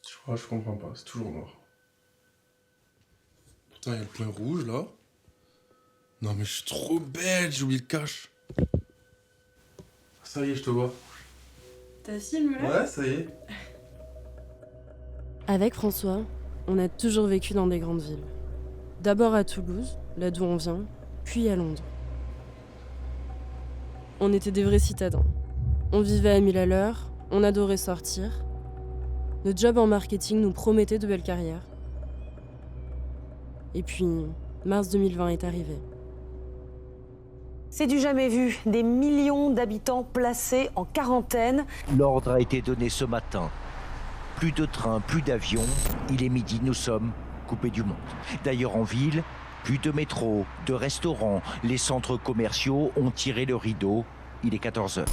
Je comprends pas, c'est toujours noir. Putain, il y a le point rouge là. Non mais je suis trop belle, j'ai oublié le cache. Ça y est, je te vois. T'as filmé là ? Ouais, ça y est. Avec François, on a toujours vécu dans des grandes villes. D'abord à Toulouse, là d'où on vient, puis à Londres. On était des vrais citadins. On vivait à 1000 à l'heure, on adorait sortir. Notre job en marketing nous promettait de belles carrières. Et puis, mars 2020 est arrivé. C'est du jamais vu, des millions d'habitants placés en quarantaine. L'ordre a été donné ce matin. Plus de trains, plus d'avions. Il est midi, nous sommes coupés du monde. D'ailleurs en ville, plus de métro, de restaurants. Les centres commerciaux ont tiré le rideau. Il est 14h.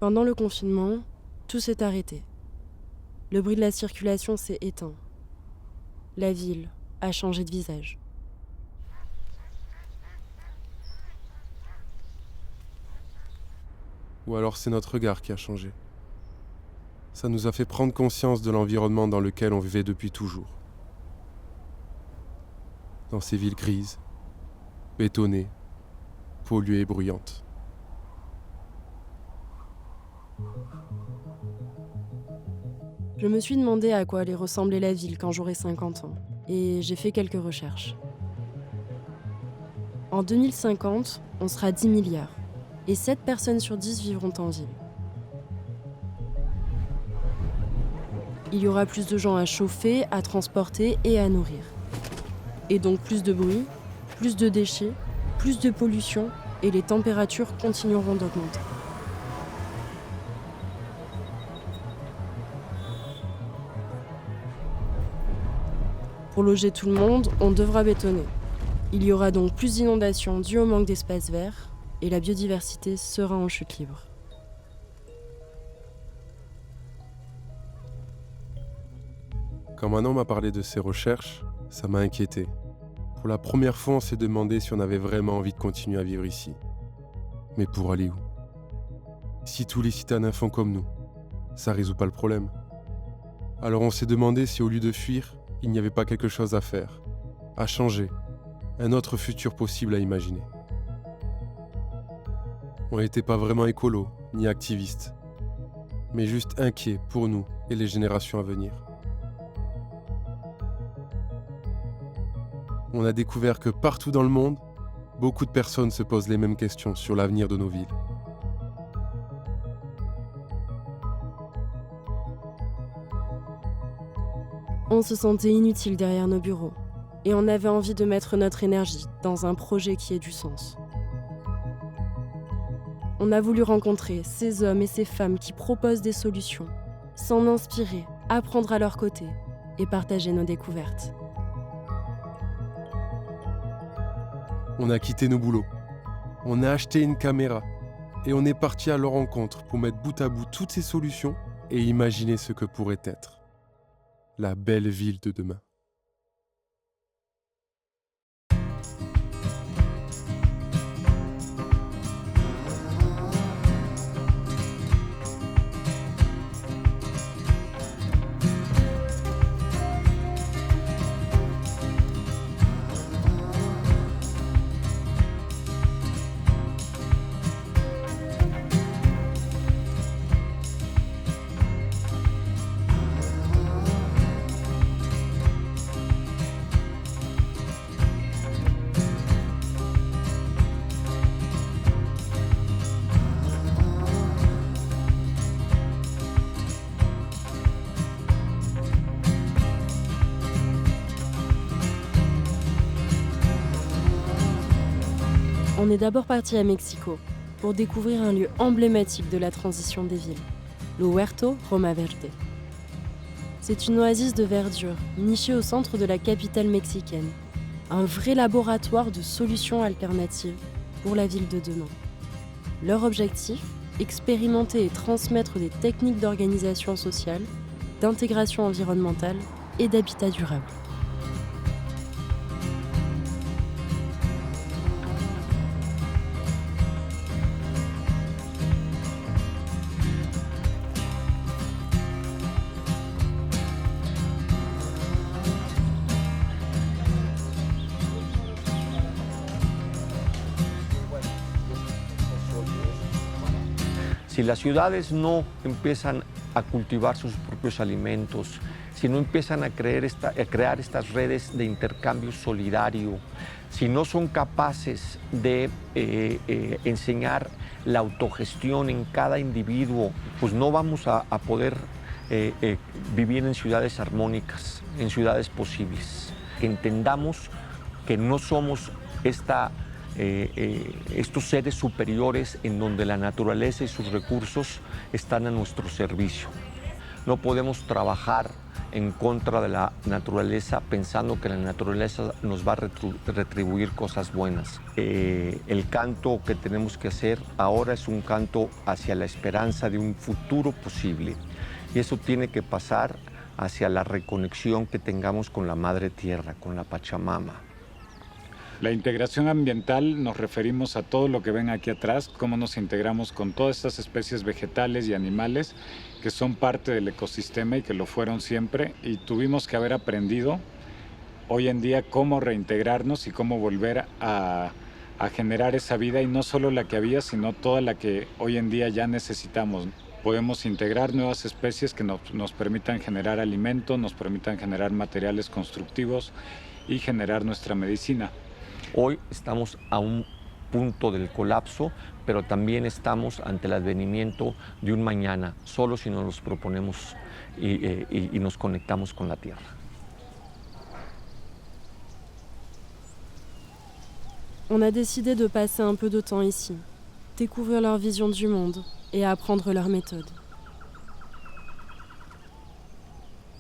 Pendant le confinement, tout s'est arrêté. Le bruit de la circulation s'est éteint. La ville a changé de visage. Ou alors c'est notre regard qui a changé. Ça nous a fait prendre conscience de l'environnement dans lequel on vivait depuis toujours. Dans ces villes grises, bétonnées, polluées et bruyantes. Je me suis demandé à quoi allait ressembler la ville quand j'aurai 50 ans, et j'ai fait quelques recherches. En 2050, on sera 10 milliards, et 7 personnes sur 10 vivront en ville. Il y aura plus de gens à chauffer, à transporter et à nourrir. Et donc plus de bruit, plus de déchets, plus de pollution, et les températures continueront d'augmenter. Pour loger tout le monde, on devra bétonner. Il y aura donc plus d'inondations dues au manque d'espace vert, et la biodiversité sera en chute libre. Quand Manon m'a parlé de ses recherches, ça m'a inquiété. Pour la première fois, on s'est demandé si on avait vraiment envie de continuer à vivre ici. Mais pour aller où ? Si tous les citadins font comme nous, ça résout pas le problème. Alors on s'est demandé si au lieu de fuir, il n'y avait pas quelque chose à faire, à changer, un autre futur possible à imaginer. On n'était pas vraiment écolo, ni activiste, mais juste inquiets pour nous et les générations à venir. On a découvert que partout dans le monde, beaucoup de personnes se posent les mêmes questions sur l'avenir de nos villes. On se sentait inutile derrière nos bureaux, et on avait envie de mettre notre énergie dans un projet qui ait du sens. On a voulu rencontrer ces hommes et ces femmes qui proposent des solutions, s'en inspirer, apprendre à leur côté et partager nos découvertes. On a quitté nos boulots, on a acheté une caméra et on est parti à leur rencontre pour mettre bout à bout toutes ces solutions et imaginer ce que pourrait être la belle ville de demain. On est d'abord parti à Mexico pour découvrir un lieu emblématique de la transition des villes, le Huerto Roma Verde. C'est une oasis de verdure nichée au centre de la capitale mexicaine, un vrai laboratoire de solutions alternatives pour la ville de demain. Leur objectif, expérimenter et transmettre des techniques d'organisation sociale, d'intégration environnementale et d'habitat durable. Si las ciudades no empiezan a cultivar sus propios alimentos, si no empiezan a crear estas redes de intercambio solidario, si no son capaces de enseñar la autogestión en cada individuo, pues no vamos a poder vivir en ciudades armónicas, en ciudades posibles. Que entendamos que no somos estos seres superiores en donde la naturaleza y sus recursos están a nuestro servicio. No podemos trabajar en contra de la naturaleza pensando que la naturaleza nos va a retribuir cosas buenas. El canto que tenemos que hacer ahora es un canto hacia la esperanza de un futuro posible. Y eso tiene que pasar hacia la reconexión que tengamos con la Madre Tierra, con la Pachamama. La integración ambiental nos referimos a todo lo que ven aquí atrás, cómo nos integramos con todas estas especies vegetales y animales que son parte del ecosistema y que lo fueron siempre, y tuvimos que haber aprendido hoy en día cómo reintegrarnos y cómo volver a generar esa vida, y no solo la que había, sino toda la que hoy en día ya necesitamos. Podemos integrar nuevas especies que nos permitan generar alimento, nos permitan generar materiales constructivos y generar nuestra medicina. Hoy estamos a un punto del colapso, pero también estamos ante el advenimiento de un mañana, solo si nos los proponemos y nos conectamos con la Tierra. On a décidé de passer un peu de temps ici, découvrir leur vision du monde et apprendre leurs méthodes.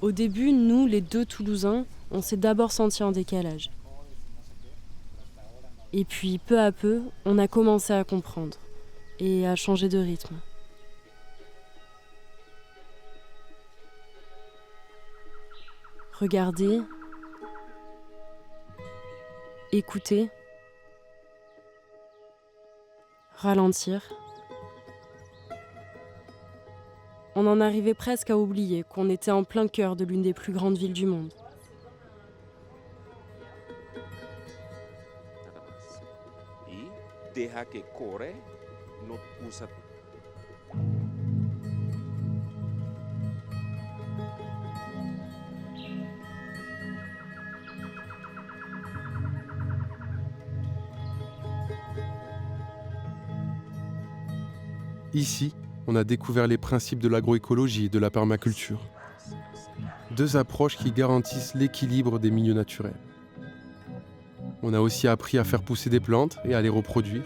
Au début, nous, les deux Toulousains, on s'est d'abord sentis en décalage. Et puis, peu à peu, on a commencé à comprendre et à changer de rythme. Regarder, écouter, ralentir. On en arrivait presque à oublier qu'on était en plein cœur de l'une des plus grandes villes du monde. Deja que corre, no usa. Ici, on a découvert les principes de l'agroécologie et de la permaculture. Deux approches qui garantissent l'équilibre des milieux naturels. On a aussi appris à faire pousser des plantes et à les reproduire,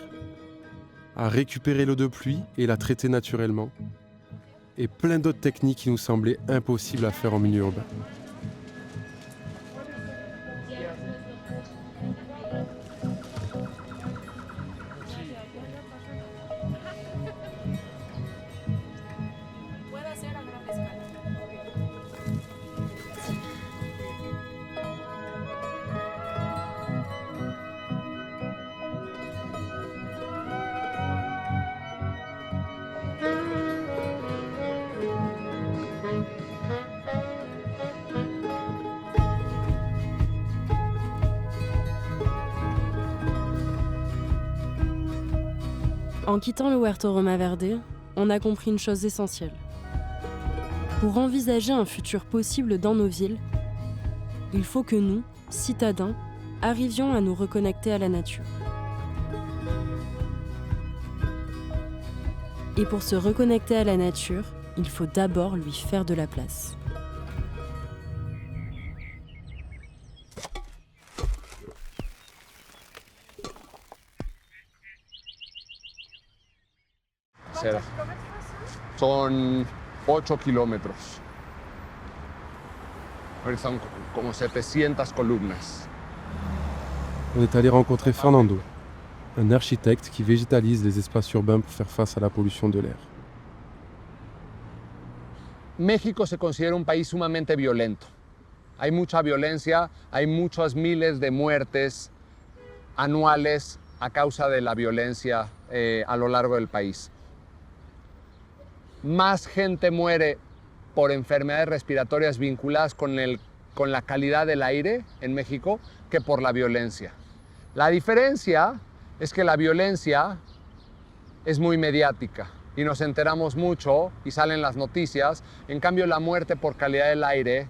à récupérer l'eau de pluie et la traiter naturellement, et plein d'autres techniques qui nous semblaient impossibles à faire en milieu urbain. En quittant le Huerto Roma Verde, on a compris une chose essentielle. Pour envisager un futur possible dans nos villes, il faut que nous, citadins, arrivions à nous reconnecter à la nature. Et pour se reconnecter à la nature, il faut d'abord lui faire de la place. Son 8 kilómetros. Son como 700 columnas. On est allé rencontrer Fernando, un architecte qui végétalise les espaces urbains pour faire face à la pollution de l'air. México se considera un país sumamente violento. Hay mucha violencia, hay muchos miles de muertes anuales a causa de la violencia a lo largo del país. Más gente muere por enfermedades respiratorias vinculadas con la calidad del aire en México que por la violencia. La diferencia es que la violencia es muy mediática y nos enteramos mucho y salen las noticias. En cambio, la muerte por calidad del aire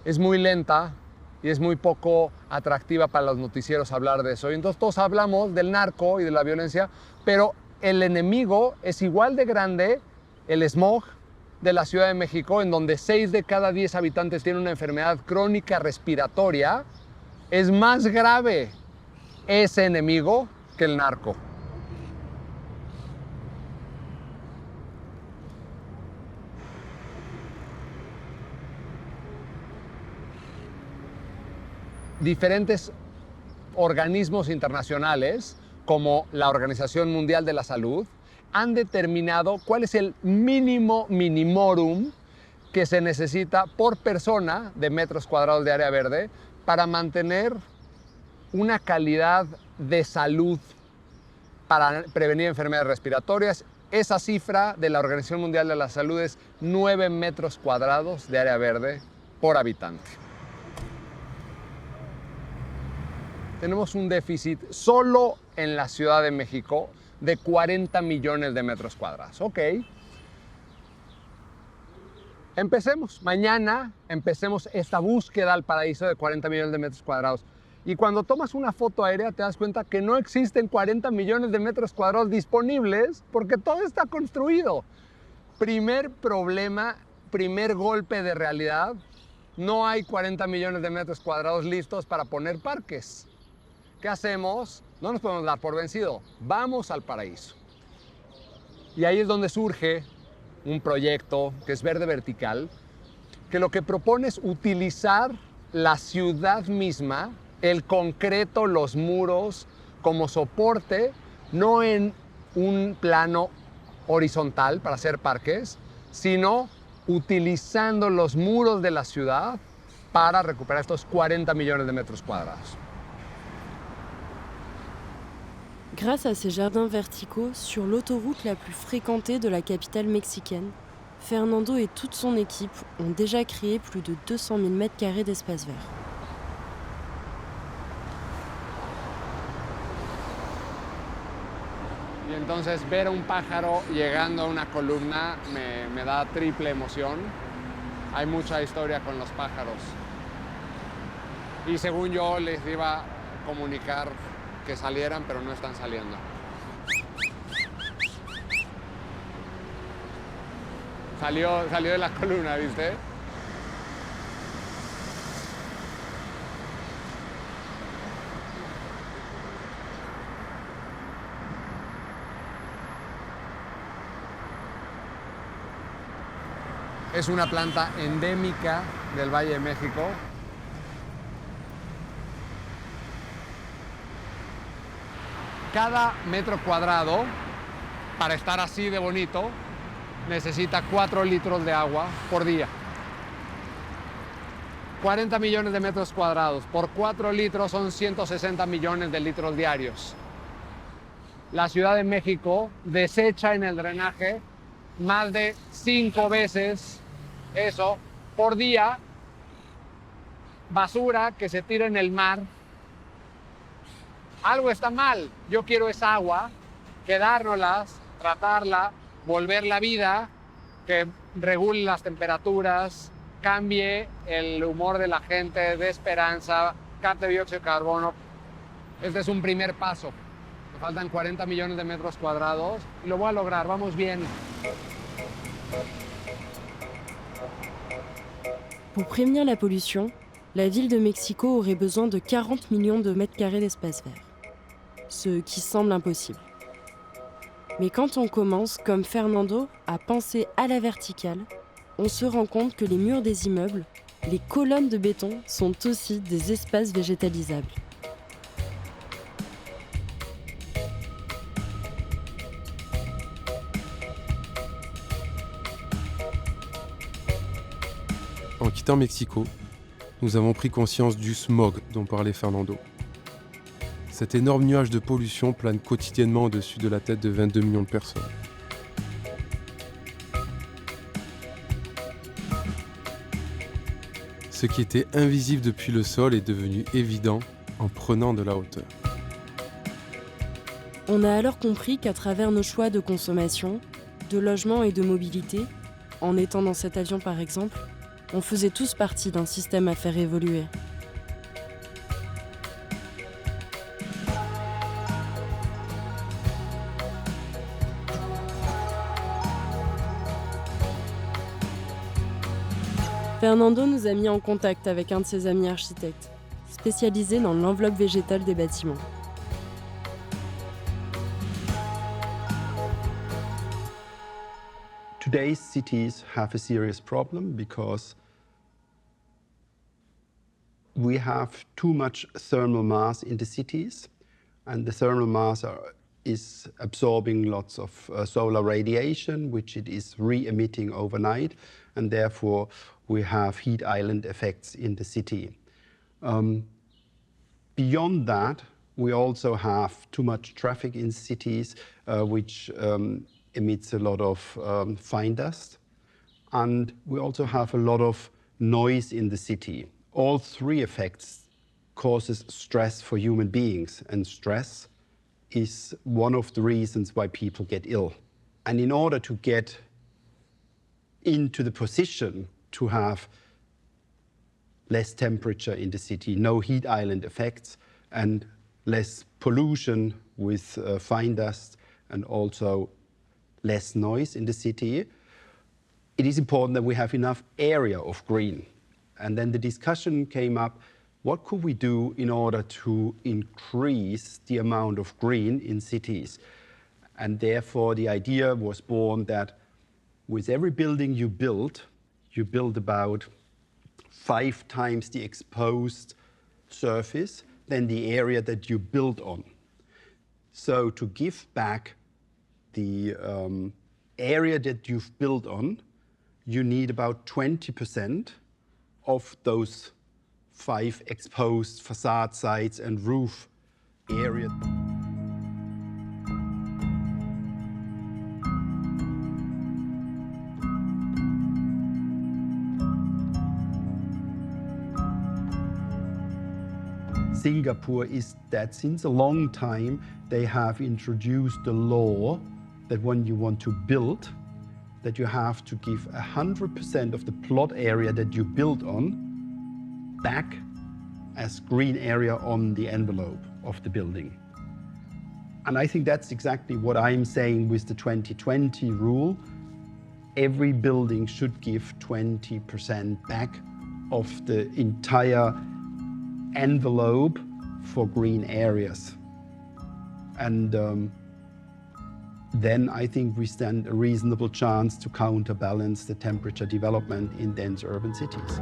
es muy lenta y es muy poco atractiva para los noticieros hablar de eso. Y entonces todos hablamos del narco y de la violencia, pero el enemigo es igual de grande, el smog de la Ciudad de México, en donde 6 de cada 10 habitantes tienen una enfermedad crónica respiratoria. Es más grave ese enemigo que el narco. Diferentes organismos internacionales, como la Organización Mundial de la Salud, han determinado cuál es el mínimo minimorum que se necesita por persona de metros cuadrados de área verde para mantener una calidad de salud para prevenir enfermedades respiratorias. Esa cifra de la Organización Mundial de la Salud es 9 metros cuadrados de área verde por habitante. Tenemos un déficit solo en la Ciudad de México de 40 millones de metros cuadrados. Ok. Empecemos. Mañana empecemos esta búsqueda al paraíso de 40 millones de metros cuadrados. Y cuando tomas una foto aérea te das cuenta que no existen 40 millones de metros cuadrados disponibles porque todo está construido. Primer problema, primer golpe de realidad, no hay 40 millones de metros cuadrados listos para poner parques. ¿Qué hacemos? No nos podemos dar por vencido. Vamos al paraíso. Y ahí es donde surge un proyecto que es Verde Vertical, que lo que propone es utilizar la ciudad misma, el concreto, los muros, como soporte, no en un plano horizontal para hacer parques, sino utilizando los muros de la ciudad para recuperar estos 40 millones de metros cuadrados. Grâce à ces jardins verticaux sur l'autoroute la plus fréquentée de la capitale mexicaine, Fernando et toute son équipe ont déjà créé plus de 200 000 m² d'espace vert. Y entonces ver a un pájaro llegando a una columna me da triple emoción. Hay mucha historia con los pájaros. Y según yo les iba a comunicar que salieran, pero no están saliendo. Salió de la columna, ¿viste? Es una planta endémica del Valle de México. Cada metro cuadrado, para estar así de bonito, necesita 4 litros de agua por día. 40 millones de metros cuadrados por 4 litros son 160 millones de litros diarios. La Ciudad de México desecha en el drenaje más de 5 veces eso por día, basura que se tira en el mar. Algo está mal. Yo quiero esa agua, quedárnoslas, tratarla, volver la vida, que regule las temperaturas, cambie el humor de la gente, dé esperanza, capte dióxido de carbono. Este es un primer paso. Me faltan 40 millones de metros cuadrados y lo voy a lograr. Vamos bien. Pour prévenir la pollution, la ville de Mexico aurait besoin de 40 millions de mètres carrés d'espace vert. Ce qui semble impossible. Mais quand on commence, comme Fernando, à penser à la verticale, on se rend compte que les murs des immeubles, les colonnes de béton, sont aussi des espaces végétalisables. quittant Mexico, nous avons pris conscience du smog dont parlait Fernando. Cet énorme nuage de pollution plane quotidiennement au-dessus de la tête de 22 millions de personnes. Ce qui était invisible depuis le sol est devenu évident en prenant de la hauteur. On a alors compris qu'à travers nos choix de consommation, de logement et de mobilité, en étant dans cet avion par exemple, on faisait tous partie d'un système à faire évoluer. Fernando nous a mis en contact avec un de ses amis architectes, spécialisé dans l'enveloppe végétale des bâtiments. Today's cities have a serious problem because we have too much thermal mass in the cities, and the thermal mass is absorbing lots of solar radiation, which it is re-emitting overnight, and therefore we have heat island effects in the city. Beyond that, we also have too much traffic in cities, which emits a lot of fine dust. And we also have a lot of noise in the city. All three effects causes stress for human beings, and stress is one of the reasons why people get ill. And in order to get into the position to have less temperature in the city, no heat island effects, and less pollution with fine dust, and also less noise in the city, it is important that we have enough area of green. And then the discussion came up, what could we do in order to increase the amount of green in cities? And therefore the idea was born that with every building you build about 5 times the exposed surface than the area that you build on. So to give back the area that you've built on, you need about 20% of those 5 exposed facade sites and roof area. Singapore is that since a long time they have introduced a law that when you want to build, that you have to give 100% of the plot area that you build on back as green area on the envelope of the building. And I think that's exactly what I'm saying with the 2020 rule. Every building should give 20% back of the entire envelope for green areas. And then I think we stand a reasonable chance to counterbalance the temperature development in dense urban cities.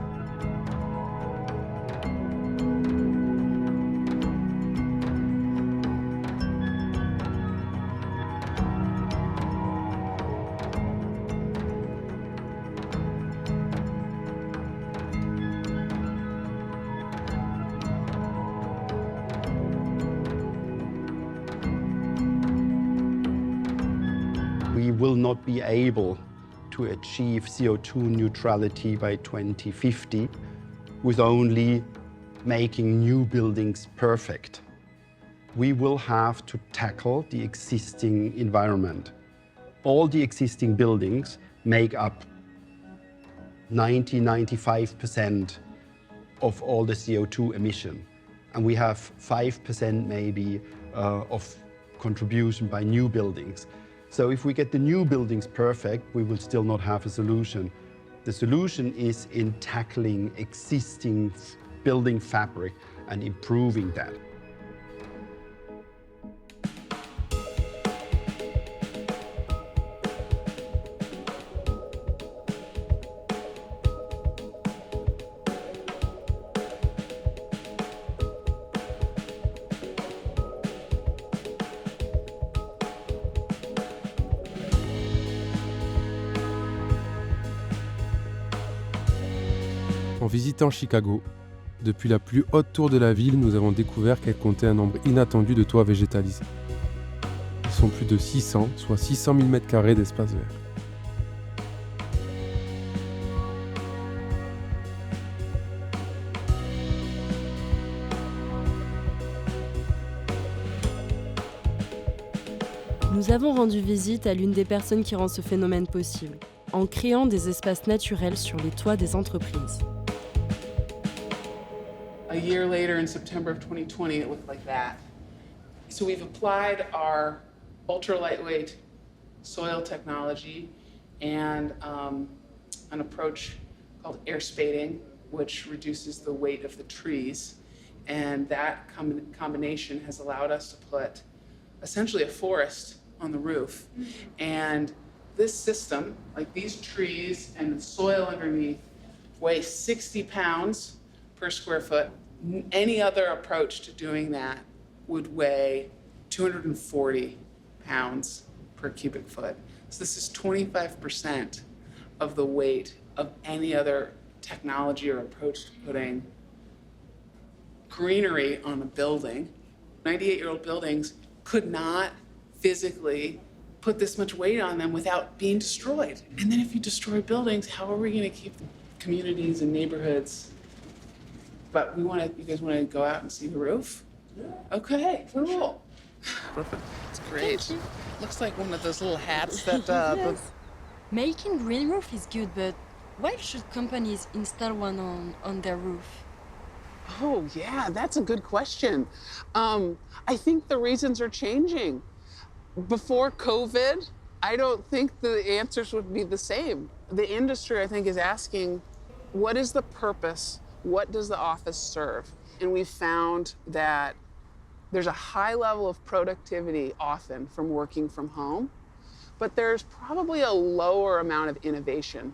We will not be able to achieve CO2 neutrality by 2050 with only making new buildings perfect. We will have to tackle the existing environment. All the existing buildings make up 90–95% of all the CO2 emission. And we have 5% maybe of contribution by new buildings. So if we get the new buildings perfect, we will still not have a solution. The solution is in tackling existing building fabric and improving that. En visitant Chicago, depuis la plus haute tour de la ville, nous avons découvert qu'elle comptait un nombre inattendu de toits végétalisés. Ils sont plus de 600, soit 600 000 m² d'espace vert. Nous avons rendu visite à l'une des personnes qui rend ce phénomène possible, en créant des espaces naturels sur les toits des entreprises. A year later, in September of 2020, it looked like that. So we've applied our ultra lightweight soil technology and an approach called air spading, which reduces the weight of the trees. And that combination has allowed us to put essentially a forest on the roof. And this system, like these trees and the soil underneath, weigh 60 pounds per square foot. Any other approach to doing that would weigh 240 pounds per cubic foot. So this is 25% of the weight of any other technology or approach to putting greenery on a building. 98-year-old buildings could not physically put this much weight on them without being destroyed. And then if you destroy buildings, how are we going to keep communities and neighborhoods? But you guys want to go out and see the roof? Yeah. Okay, cool. It's great. Looks like one of those little hats that. Yes. Making green roof is good, but why should companies install one on their roof? Oh, yeah, that's a good question. I think the reasons are changing. Before COVID, I don't think the answers would be the same. The industry, I think, is asking, what is the purpose? What does the office serve? And we've found that there's a high level of productivity often from working from home, but there's probably a lower amount of innovation.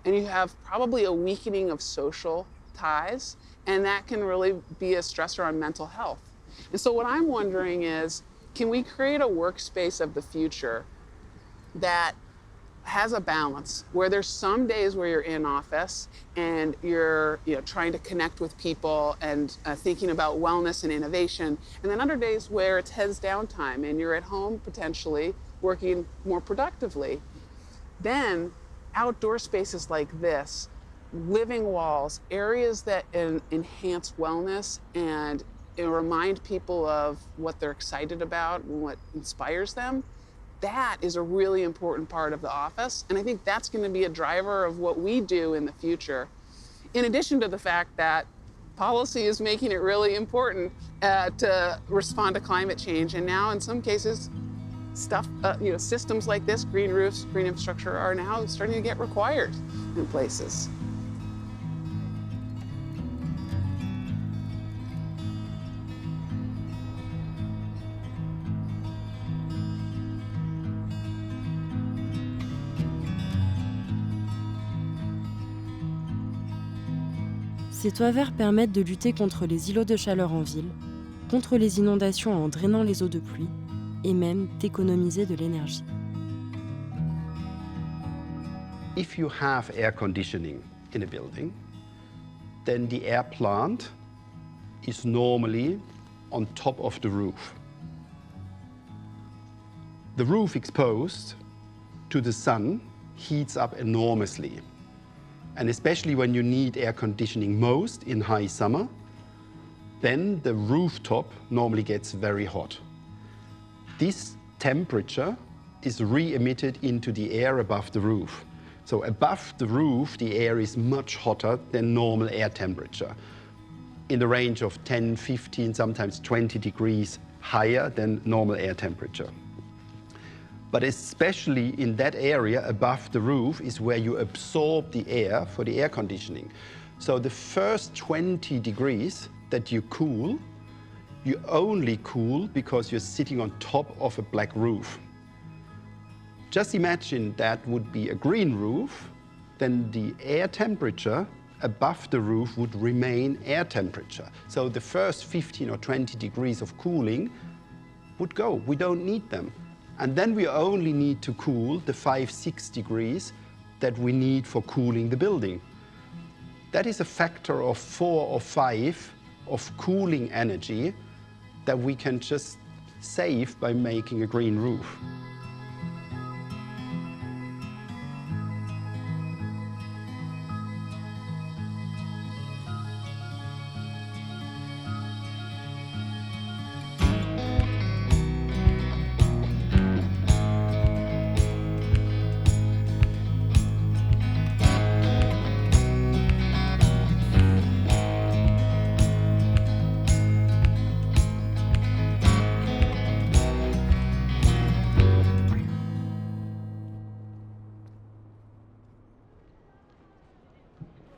And you have probably a weakening of social ties, and that can really be a stressor on mental health. And so what I'm wondering is, can we create a workspace of the future that has a balance, where there's some days where you're in office and you're trying to connect with people and thinking about wellness and innovation, and then other days where it's heads down time and you're at home potentially working more productively. Then outdoor spaces like this, living walls, areas that enhance wellness and remind people of what they're excited about and what inspires them, that is a really important part of the office. And I think that's going to be a driver of what we do in the future. In addition to the fact that policy is making it really important to respond to climate change. And now in some cases, systems like this, green roofs, green infrastructure, are now starting to get required in places. Ces toits verts permettent de lutter contre les îlots de chaleur en ville, contre les inondations en drainant les eaux de pluie, et même d'économiser de l'énergie. If you have air conditioning in a building, then the air plant is normally on top of the roof. The roof exposed to the sun heats up enormously. And especially when you need air conditioning most in high summer, then the rooftop normally gets very hot. This temperature is re-emitted into the air above the roof. So above the roof, the air is much hotter than normal air temperature, in the range of 10, 15, sometimes 20 degrees higher than normal air temperature. But especially in that area above the roof is where you absorb the air for the air conditioning. So the first 20 degrees that you cool, you only cool because you're sitting on top of a black roof. Just imagine that would be a green roof, then the air temperature above the roof would remain air temperature. So the first 15 or 20 degrees of cooling would go. We don't need them. And then we only need to cool the 5-6 degrees that we need for cooling the building. that is a factor of 4 or 5 of cooling energy that we can just save by making a green roof.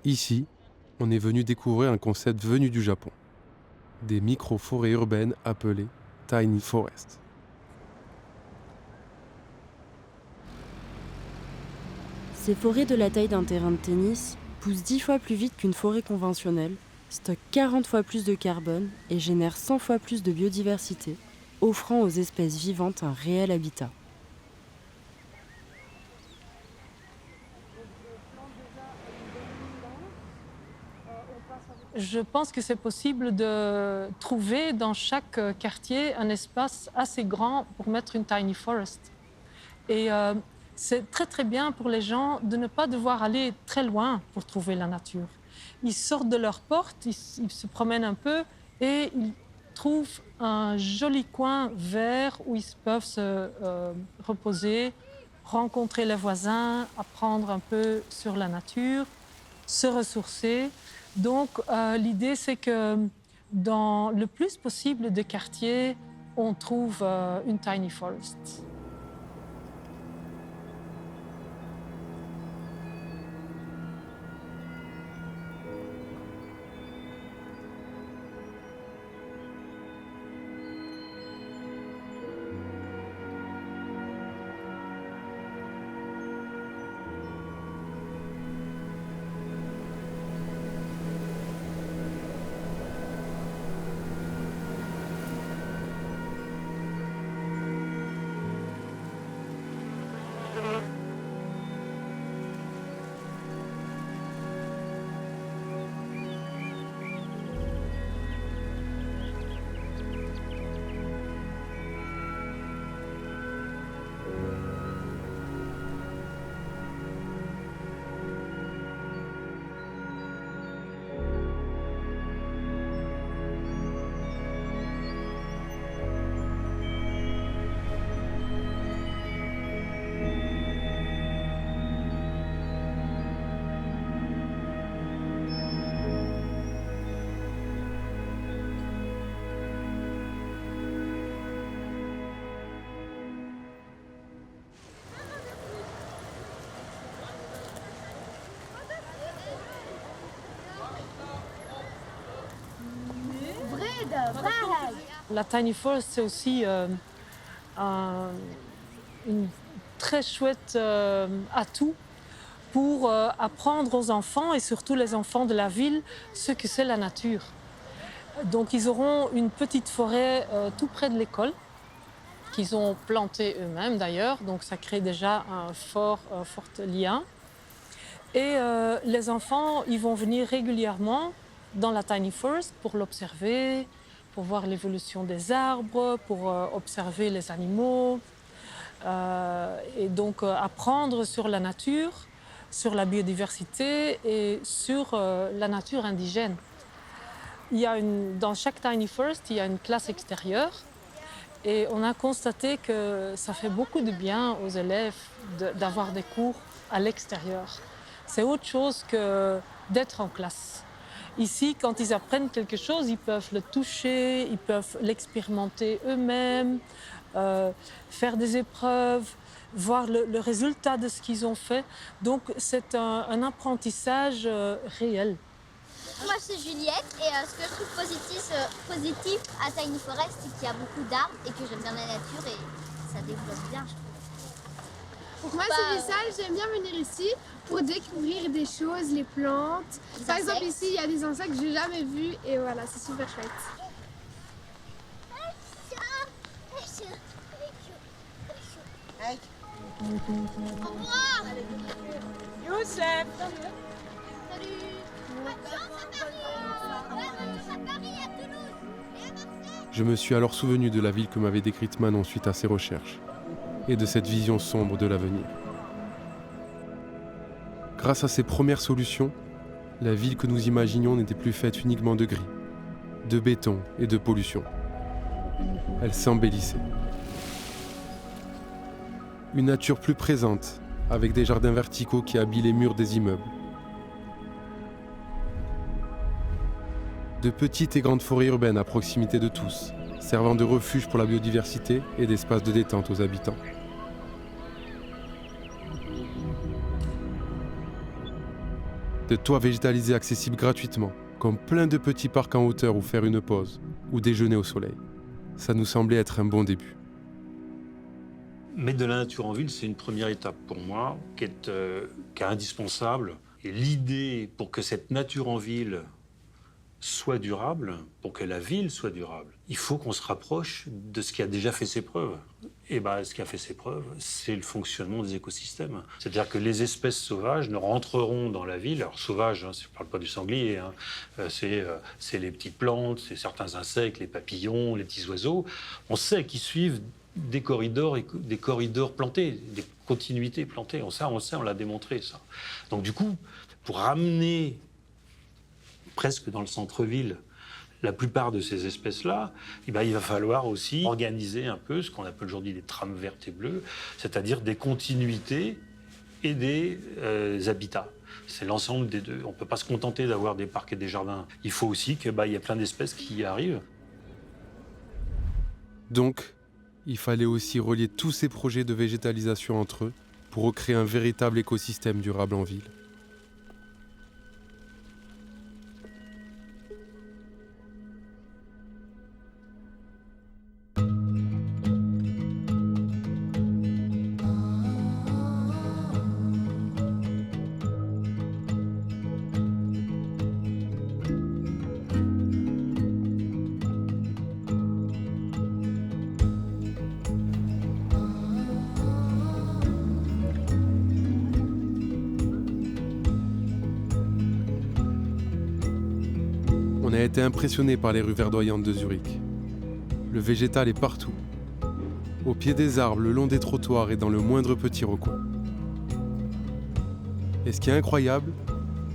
Ici, on est venu découvrir un concept venu du Japon. Des micro-forêts urbaines appelées Tiny Forest. Ces forêts de la taille d'un terrain de tennis poussent 10 fois plus vite qu'une forêt conventionnelle, stockent 40 fois plus de carbone et génèrent 100 fois plus de biodiversité, offrant aux espèces vivantes un réel habitat. Je pense que c'est possible de trouver dans chaque quartier un espace assez grand pour mettre une tiny forest. Et c'est très très bien pour les gens de ne pas devoir aller très loin pour trouver la nature. Ils sortent de leur porte, ils se promènent un peu et ils trouvent un joli coin vert où ils peuvent se reposer, rencontrer les voisins, apprendre un peu sur la nature, se ressourcer. Donc, l'idée, c'est que dans le plus possible de quartiers, on trouve une tiny forest. La tiny forest, c'est aussi une très chouette atout pour apprendre aux enfants, et surtout les enfants de la ville, ce que c'est la nature. Donc ils auront une petite forêt tout près de l'école, qu'ils ont plantée eux-mêmes d'ailleurs, donc ça crée déjà un fort lien. Et les enfants, ils vont venir régulièrement dans la tiny forest pour l'observer, pour voir l'évolution des arbres, pour observer les animaux, et donc apprendre sur la nature, sur la biodiversité et sur la nature indigène. Dans chaque tiny forest, il y a une classe extérieure, et on a constaté que ça fait beaucoup de bien aux élèves d'avoir des cours à l'extérieur. C'est autre chose que d'être en classe. Ici, quand ils apprennent quelque chose, ils peuvent le toucher, ils peuvent l'expérimenter eux-mêmes, faire des épreuves, voir le résultat de ce qu'ils ont fait. Donc, c'est un apprentissage réel. Moi, c'est Juliette, et ce que je trouve positif à Tiny Forest, c'est qu'il y a beaucoup d'arbres et que j'aime bien la nature et ça développe bien, je trouve. Pour moi, c'est ça, j'aime bien venir ici pour découvrir des choses, les plantes. Par exemple, ici, il y a des insectes que je n'ai jamais vus et voilà, c'est super chouette. Au revoir. Youssef. Salut. Je me suis alors souvenu de la ville que m'avait décrite Manon suite à ses recherches, et de cette vision sombre de l'avenir. Grâce à ces premières solutions, la ville que nous imaginions n'était plus faite uniquement de gris, de béton et de pollution. Elle s'embellissait. Une nature plus présente, avec des jardins verticaux qui habillent les murs des immeubles. De petites et grandes forêts urbaines à proximité de tous, servant de refuge pour la biodiversité et d'espace de détente aux habitants. De toits végétalisés accessibles gratuitement, comme plein de petits parcs en hauteur où faire une pause, ou déjeuner au soleil. Ça nous semblait être un bon début. Mettre de la nature en ville, c'est une première étape pour moi, qui est indispensable. Et l'idée pour que cette nature en ville soit durable, pour que la ville soit durable, il faut qu'on se rapproche de ce qui a déjà fait ses preuves. Et ce qui a fait ses preuves, c'est le fonctionnement des écosystèmes. C'est-à-dire que les espèces sauvages ne rentreront dans la ville. Alors sauvages, je ne parle pas du sanglier, c'est les petites plantes, c'est certains insectes, les papillons, les petits oiseaux. On sait qu'ils suivent des corridors plantés, des continuités plantées. On sait, on l'a démontré, ça. Donc du coup, pour ramener presque dans le centre-ville la plupart de ces espèces-là, il va falloir aussi organiser un peu ce qu'on appelle aujourd'hui des trames vertes et bleues, c'est-à-dire des continuités et des habitats. C'est l'ensemble des deux. On ne peut pas se contenter d'avoir des parcs et des jardins. Il faut aussi qu'il y ait plein d'espèces qui y arrivent. Donc, il fallait aussi relier tous ces projets de végétalisation entre eux pour recréer un véritable écosystème durable en ville. On a été impressionné par les rues verdoyantes de Zurich. Le végétal est partout. Au pied des arbres, le long des trottoirs et dans le moindre petit recoin. Et ce qui est incroyable,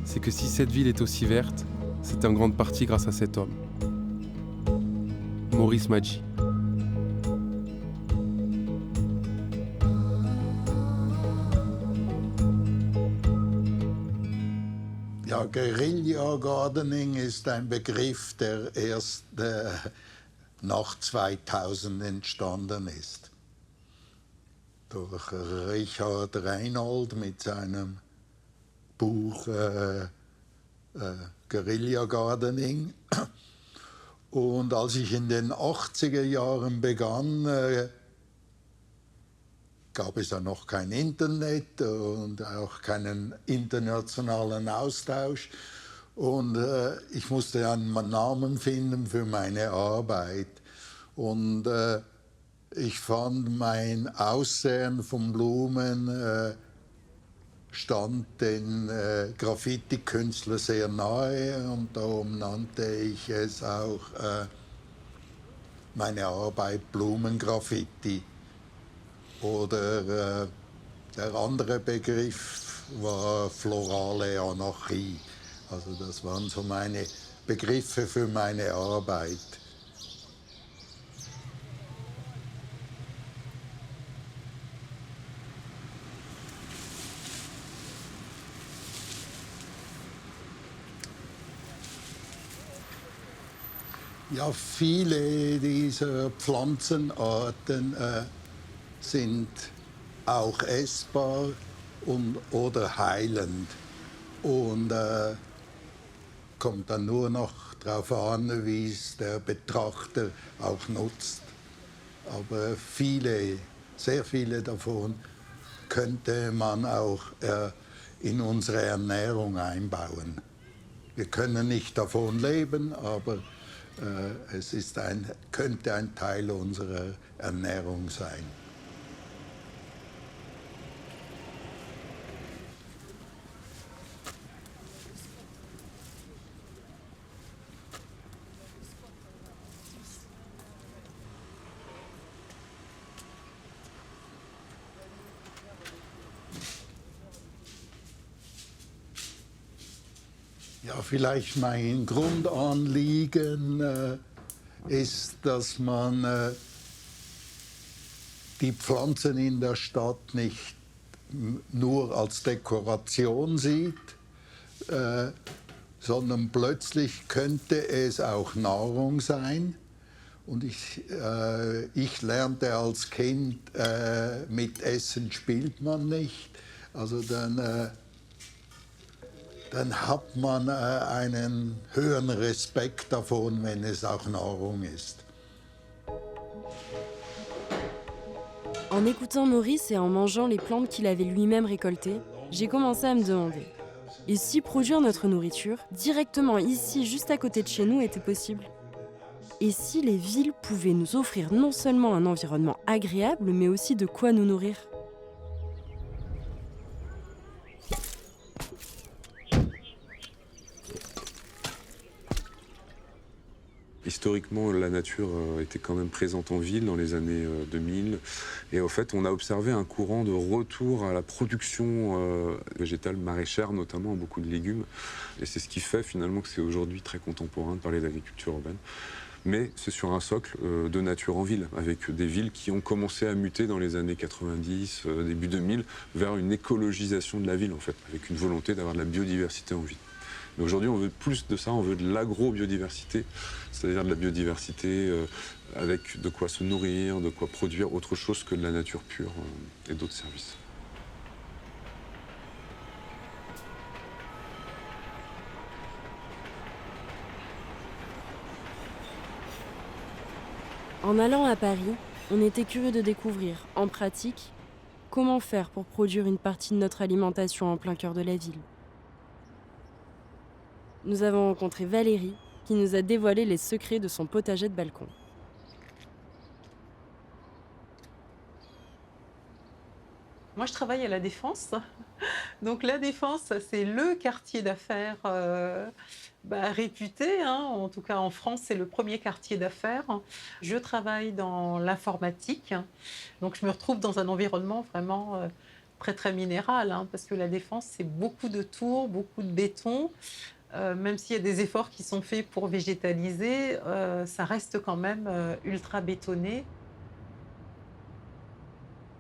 c'est que si cette ville est aussi verte, c'est en grande partie grâce à cet homme. Maurice Maggi. Ja, Guerilla Gardening ist ein Begriff, der erst nach 2000 entstanden ist. Durch Richard Reinhold mit seinem Buch Guerilla Gardening. Und als ich in den 80er Jahren begann, gab es ja noch kein Internet und auch keinen internationalen Austausch. Und ich musste einen Namen finden für meine Arbeit. Und ich fand mein Aussehen von Blumen stand den Graffiti-Künstlern sehr nahe. Und darum nannte ich es auch meine Arbeit Blumengraffiti. Oder der andere Begriff war florale Anarchie. Also das waren so meine Begriffe für meine Arbeit. Ja, viele dieser Pflanzenarten sind auch essbar oder heilend. Und kommt dann nur noch darauf an, wie es der Betrachter auch nutzt. Aber sehr viele davon könnte man auch in unsere Ernährung einbauen. Wir können nicht davon leben, aber es ist könnte ein Teil unserer Ernährung sein. Ja, vielleicht mein Grundanliegen ist, dass man die Pflanzen in der Stadt nicht nur als Dekoration sieht, sondern plötzlich könnte es auch Nahrung sein. Und ich lernte als Kind, mit Essen spielt man nicht. Also dann hat man einen höheren Respekt davon, wenn es auch Nahrung ist. En écoutant Maurice et en mangeant les plantes qu'il avait lui-même récoltées, j'ai commencé à me demander, et si produire notre nourriture, directement ici, juste à côté de chez nous, était possible ? Et si les villes pouvaient nous offrir non seulement un environnement agréable, mais aussi de quoi nous nourrir ? Historiquement, la nature était quand même présente en ville dans les années 2000. Et au fait, on a observé un courant de retour à la production végétale maraîchère, notamment beaucoup de légumes. Et c'est ce qui fait finalement que c'est aujourd'hui très contemporain de parler d'agriculture urbaine. Mais c'est sur un socle de nature en ville, avec des villes qui ont commencé à muter dans les années 90, début 2000, vers une écologisation de la ville, en fait, avec une volonté d'avoir de la biodiversité en ville. Mais aujourd'hui, on veut plus de ça, on veut de l'agro-biodiversité, c'est-à-dire de la biodiversité avec de quoi se nourrir, de quoi produire autre chose que de la nature pure et d'autres services. En allant à Paris, on était curieux de découvrir, en pratique, comment faire pour produire une partie de notre alimentation en plein cœur de la ville. Nous avons rencontré Valérie, qui nous a dévoilé les secrets de son potager de balcon. Moi, je travaille à La Défense. Donc, La Défense, c'est le quartier d'affaires réputé. En tout cas, en France, c'est le premier quartier d'affaires. Je travaille dans l'informatique. Donc, je me retrouve dans un environnement vraiment très, très minéral. Parce que La Défense, c'est beaucoup de tours, beaucoup de béton. Même s'il y a des efforts qui sont faits pour végétaliser, ça reste quand même ultra bétonné.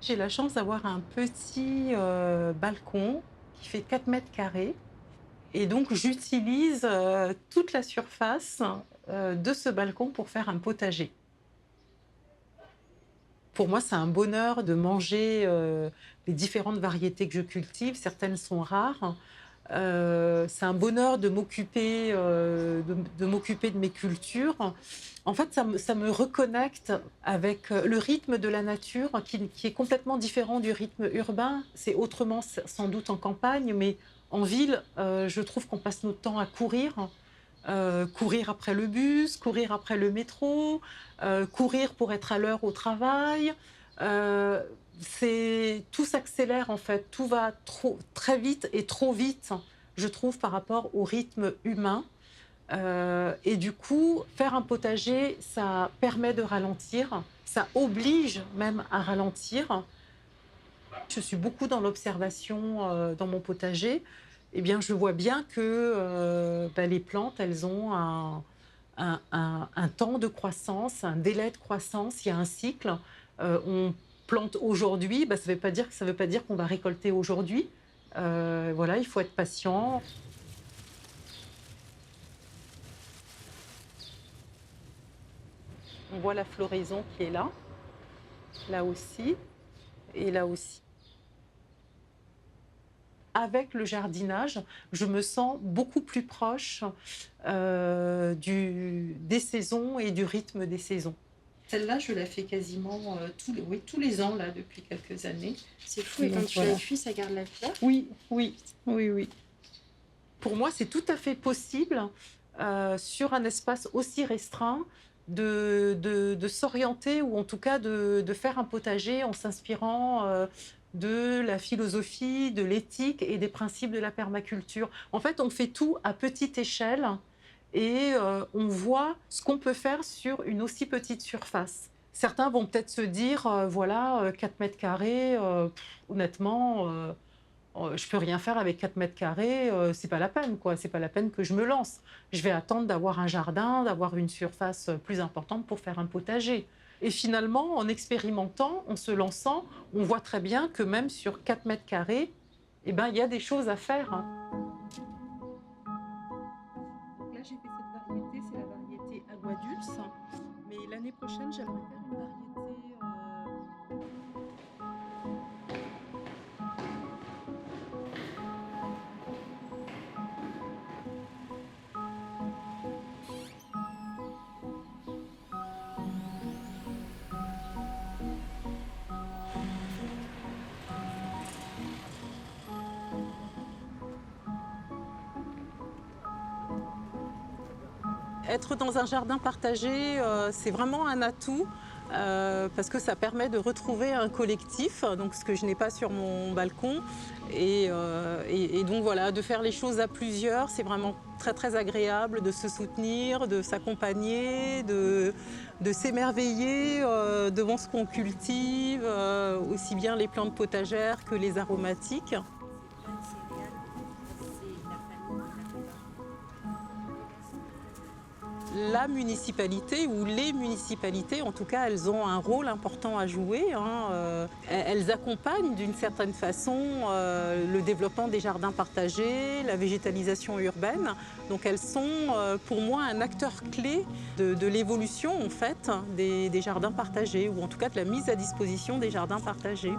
J'ai la chance d'avoir un petit balcon qui fait 4 mètres carrés. Et donc, j'utilise toute la surface de ce balcon pour faire un potager. Pour moi, c'est un bonheur de manger les différentes variétés que je cultive. Certaines sont rares. C'est un bonheur de m'occuper de mes cultures. En fait, ça me reconnecte avec le rythme de la nature qui est complètement différent du rythme urbain. C'est autrement sans doute en campagne, mais en ville, je trouve qu'on passe notre temps à courir. Courir après le bus, courir après le métro, courir pour être à l'heure au travail. Tout s'accélère en fait, tout va très vite et trop vite, je trouve, par rapport au rythme humain. Et du coup, faire un potager, ça permet de ralentir, ça oblige même à ralentir. Je suis beaucoup dans l'observation dans mon potager. Eh bien, je vois bien que les plantes, elles ont un temps de croissance, un délai de croissance, il y a un cycle. On plante aujourd'hui, ça ne veut pas dire qu'on va récolter aujourd'hui. Voilà, il faut être patient. On voit la floraison qui est là aussi, et là aussi. Avec le jardinage, je me sens beaucoup plus proche des saisons et du rythme des saisons. Celle-là, je la fais quasiment tous les ans là, depuis quelques années. C'est fou, et quand tu la cuis, ça garde la fleur ? Oui. Pour moi, c'est tout à fait possible, sur un espace aussi restreint, de s'orienter, ou en tout cas de faire un potager en s'inspirant de la philosophie, de l'éthique et des principes de la permaculture. En fait, on fait tout à petite échelle et on voit ce qu'on peut faire sur une aussi petite surface. Certains vont peut-être se dire, 4 mètres carrés, honnêtement, je peux rien faire avec 4 mètres carrés, c'est pas la peine, quoi. C'est pas la peine que je me lance. Je vais attendre d'avoir un jardin, d'avoir une surface plus importante pour faire un potager. Et finalement, en expérimentant, en se lançant, on voit très bien que même sur 4 mètres carrés, eh ben, il y a des choses à faire. Là, j'ai fait cette variété, c'est la variété Aguadulce. Mais l'année prochaine, j'aimerais faire une variété... Être dans un jardin partagé, c'est vraiment un atout parce que ça permet de retrouver un collectif, donc ce que je n'ai pas sur mon balcon. Et donc voilà, de faire les choses à plusieurs, c'est vraiment très très agréable de se soutenir, de s'accompagner, de s'émerveiller devant ce qu'on cultive, aussi bien les plantes potagères que les aromatiques. La municipalité ou les municipalités, en tout cas, elles ont un rôle important à jouer. Elles accompagnent d'une certaine façon le développement des jardins partagés, la végétalisation urbaine. Donc elles sont pour moi un acteur clé de l'évolution en fait, des jardins partagés, ou en tout cas de la mise à disposition des jardins partagés.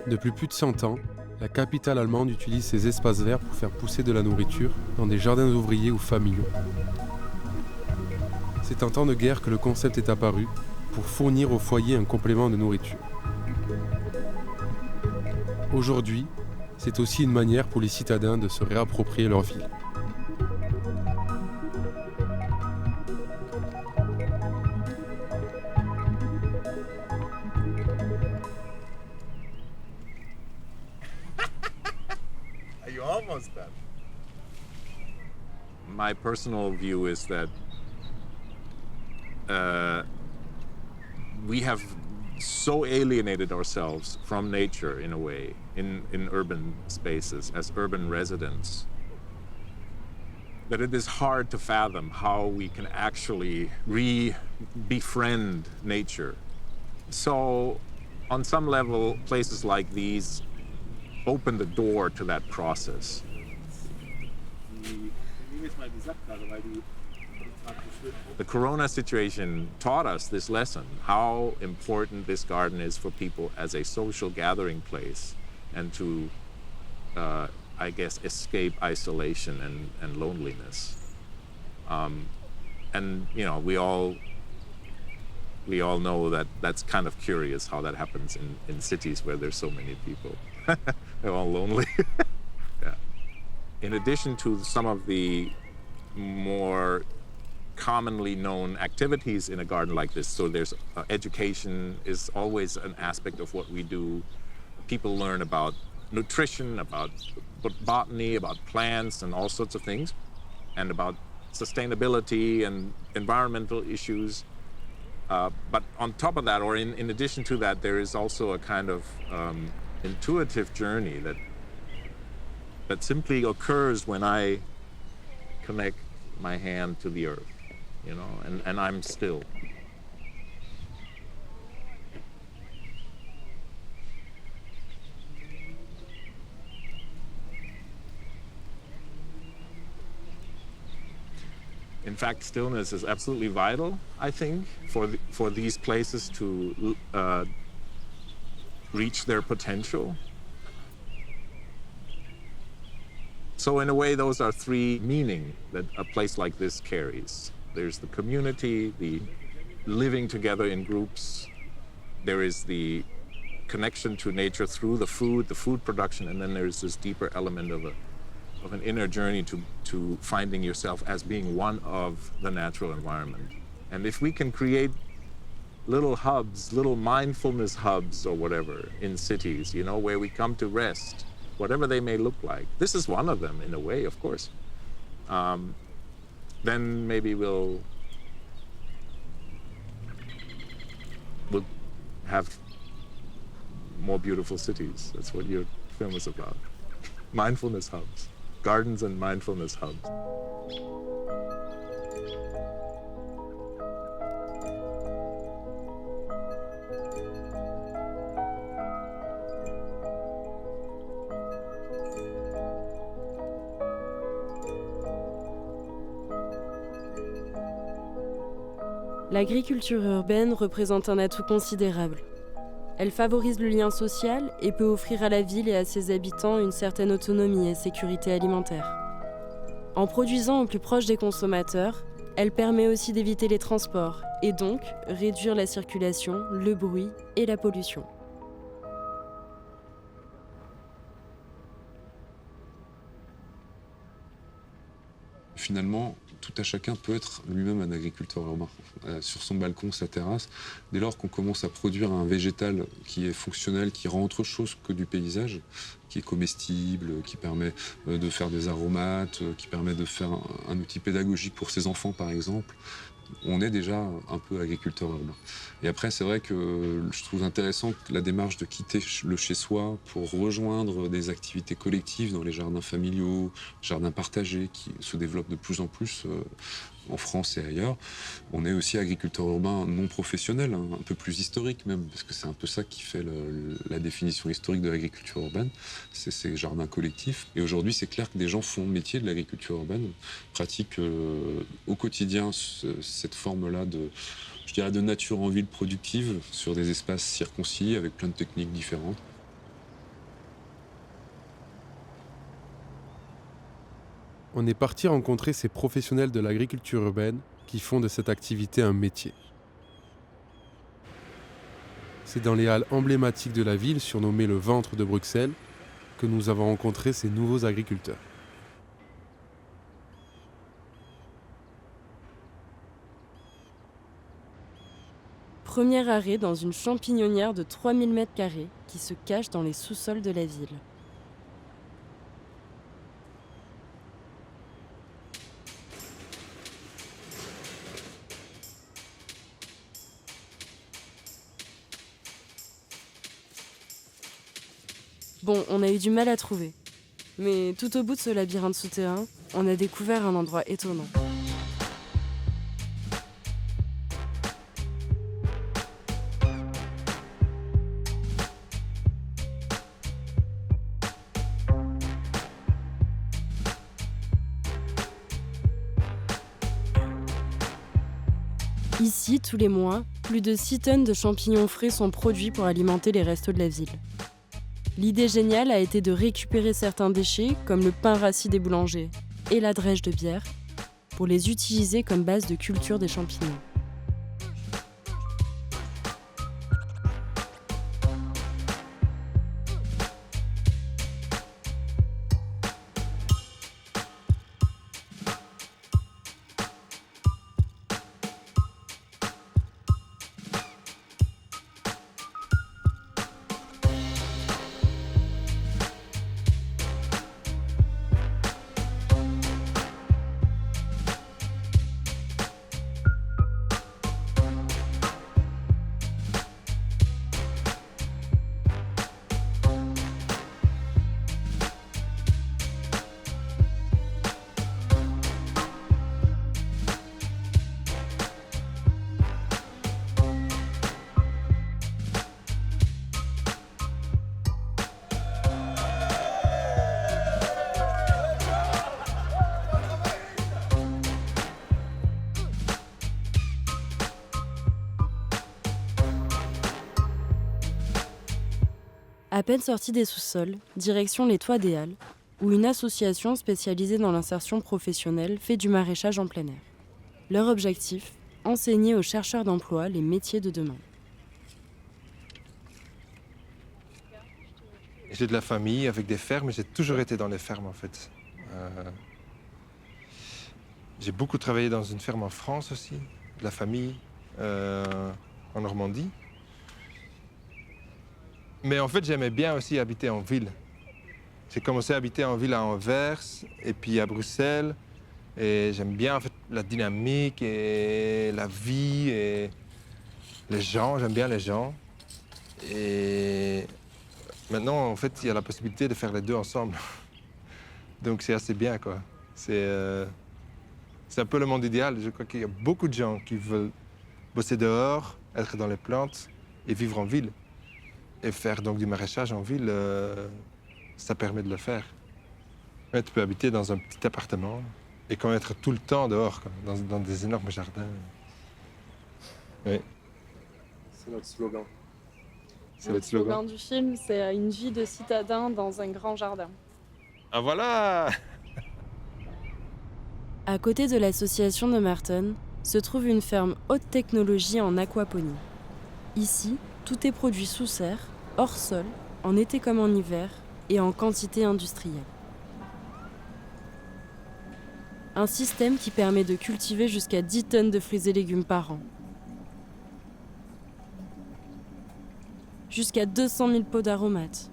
Depuis plus de 100 ans, la capitale allemande utilise ces espaces verts pour faire pousser de la nourriture dans des jardins ouvriers ou familiaux. C'est en temps de guerre que le concept est apparu pour fournir au foyer un complément de nourriture. Aujourd'hui, c'est aussi une manière pour les citadins de se réapproprier leur ville. My personal view is that we have so alienated ourselves from nature in a way in urban spaces as urban residents that it is hard to fathom how we can actually befriend nature. So on some level, places like these open the door to that process. The Corona situation taught us this lesson, how important this garden is for people as a social gathering place and to, I guess, escape isolation and loneliness. And, you know, we all know that that's kind of curious how that happens in cities where there's so many people. They're all lonely. Yeah. In addition to some of the more commonly known activities in a garden like this, so there's education is always an aspect of what we do. People learn about nutrition, about botany, about plants and all sorts of things, and about sustainability and environmental issues. But on top of that, or in addition to that, there is also a kind of intuitive journey that simply occurs when I connect my hand to the earth, you know, and I'm still. In fact, stillness is absolutely vital, I think, for these places to reach their potential. So in a way, those are three meanings that a place like this carries. There's the community, the living together in groups. There is the connection to nature through the food production, and then there's this deeper element of an inner journey to finding yourself as being one of the natural environment. And if we can create little hubs, little mindfulness hubs or whatever in cities, you know, where we come to rest, whatever they may look like. This is one of them in a way, of course. Then maybe we'll have more beautiful cities. That's what your film is about. Mindfulness hubs, gardens and mindfulness hubs. L'agriculture urbaine représente un atout considérable. Elle favorise le lien social et peut offrir à la ville et à ses habitants une certaine autonomie et sécurité alimentaire. En produisant au plus proche des consommateurs, elle permet aussi d'éviter les transports et donc réduire la circulation, le bruit et la pollution. Finalement, tout à chacun peut être lui-même un agriculteur urbain, sur son balcon, sa terrasse. Dès lors qu'on commence à produire un végétal qui est fonctionnel, qui rend autre chose que du paysage, qui est comestible, qui permet de faire des aromates, qui permet de faire un outil pédagogique pour ses enfants, par exemple, on est déjà un peu agriculteur urbain. Et après, c'est vrai que je trouve intéressant la démarche de quitter le chez-soi pour rejoindre des activités collectives dans les jardins familiaux, jardins partagés qui se développent de plus en plus en France et ailleurs. On est aussi agriculteur urbain non professionnel, hein, un peu plus historique même, parce que c'est un peu ça qui fait la définition historique de l'agriculture urbaine, c'est ces jardins collectifs. Et aujourd'hui, c'est clair que des gens font le métier de l'agriculture urbaine, pratiquent au quotidien cette forme-là de nature en ville productive sur des espaces circoncis avec plein de techniques différentes. On est parti rencontrer ces professionnels de l'agriculture urbaine qui font de cette activité un métier. C'est dans les halles emblématiques de la ville, surnommées le ventre de Bruxelles, que nous avons rencontré ces nouveaux agriculteurs. Premier arrêt dans une champignonnière de 3000 m² qui se cache dans les sous-sols de la ville. Bon, on a eu du mal à trouver. Mais tout au bout de ce labyrinthe souterrain, on a découvert un endroit étonnant. Ici, tous les mois, plus de 6 tonnes de champignons frais sont produits pour alimenter les restos de la ville. L'idée géniale a été de récupérer certains déchets, comme le pain rassis des boulangers et la drèche de bière, pour les utiliser comme base de culture des champignons. À peine sorti des sous-sols, direction les toits des Halles, où une association spécialisée dans l'insertion professionnelle fait du maraîchage en plein air. Leur objectif, enseigner aux chercheurs d'emploi les métiers de demain. J'ai de la famille avec des fermes, j'ai toujours été dans les fermes en fait. J'ai beaucoup travaillé dans une ferme en France aussi, de la famille. en Normandie. Mais en fait, j'aimais bien aussi habiter en ville. J'ai commencé à habiter en ville à Anvers et puis à Bruxelles. Et j'aime bien en fait, la dynamique et la vie et les gens. J'aime bien les gens. Et maintenant, en fait, il y a la possibilité de faire les deux ensemble. Donc c'est assez bien, quoi. C'est un peu le monde idéal. Je crois qu'il y a beaucoup de gens qui veulent bosser dehors, être dans les plantes et vivre en ville. Et faire donc du maraîchage en ville, ça permet de le faire. Ouais, tu peux habiter dans un petit appartement et quand même être tout le temps dehors, quoi, dans des énormes jardins. Oui. C'est notre slogan. C'est notre slogan. Du film, c'est une vie de citadin dans un grand jardin. Ah voilà! À côté de l'association de Marton, se trouve une ferme haute technologie en aquaponie. Ici, tout est produit sous serre, hors sol, en été comme en hiver, et en quantité industrielle. Un système qui permet de cultiver jusqu'à 10 tonnes de fruits et légumes par an. Jusqu'à 200 000 pots d'aromates.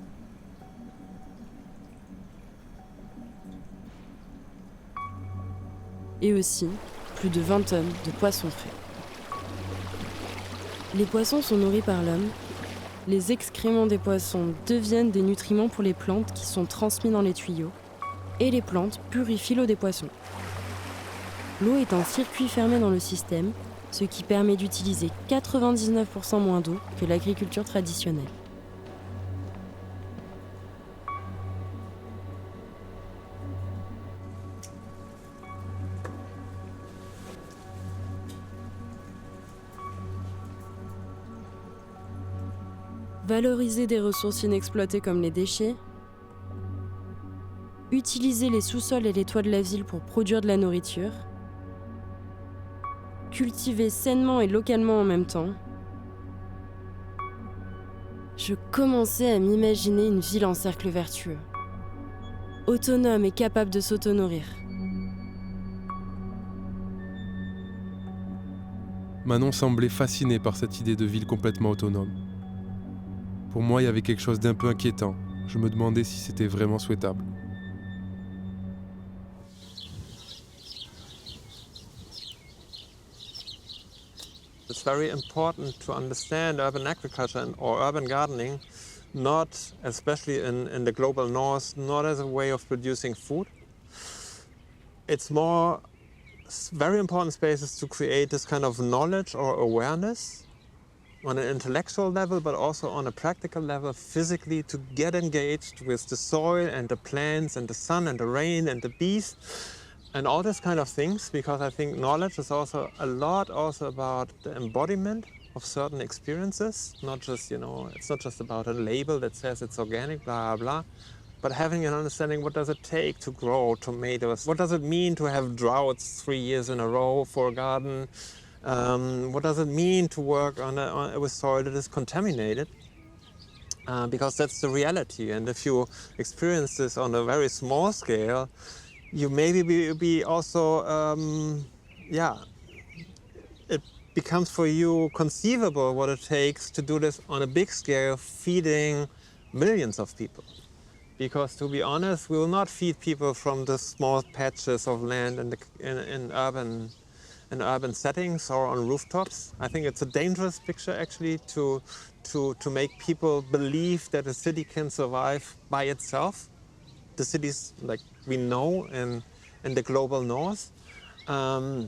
Et aussi, plus de 20 tonnes de poissons frais. Les poissons sont nourris par l'homme. Les excréments des poissons deviennent des nutriments pour les plantes qui sont transmis dans les tuyaux. Et les plantes purifient l'eau des poissons. L'eau est un circuit fermé dans le système, ce qui permet d'utiliser 99% moins d'eau que l'agriculture traditionnelle. Valoriser des ressources inexploitées comme les déchets, utiliser les sous-sols et les toits de la ville pour produire de la nourriture, cultiver sainement et localement en même temps. Je commençais à m'imaginer une ville en cercle vertueux, autonome et capable de s'auto-nourrir. Manon semblait fascinée par cette idée de ville complètement autonome. Pour moi, il y avait quelque chose d'un peu inquiétant. Je me demandais si c'était vraiment souhaitable. It's very important to understand urban agriculture or urban gardening, not especially in the global north, not as a way of producing food. It's more very important spaces to create this kind of knowledge or awareness on an intellectual level, but also on a practical level, physically, to get engaged with the soil and the plants and the sun and the rain and the bees and all these kind of things, because I think knowledge is also a lot also about the embodiment of certain experiences, not just, it's not just about a label that says it's organic, blah, blah, but having an understanding, what does it take to grow tomatoes? What does it mean to have droughts 3 years in a row for a garden? What does it mean to work with soil that is contaminated? Because that's the reality. And if you experience this on a very small scale, you maybe be also, it becomes for you conceivable what it takes to do this on a big scale, feeding millions of people. Because to be honest, we will not feed people from the small patches of land in urban settings or on rooftops. I think it's a dangerous picture actually to make people believe that a city can survive by itself. The cities like we know in the global north. I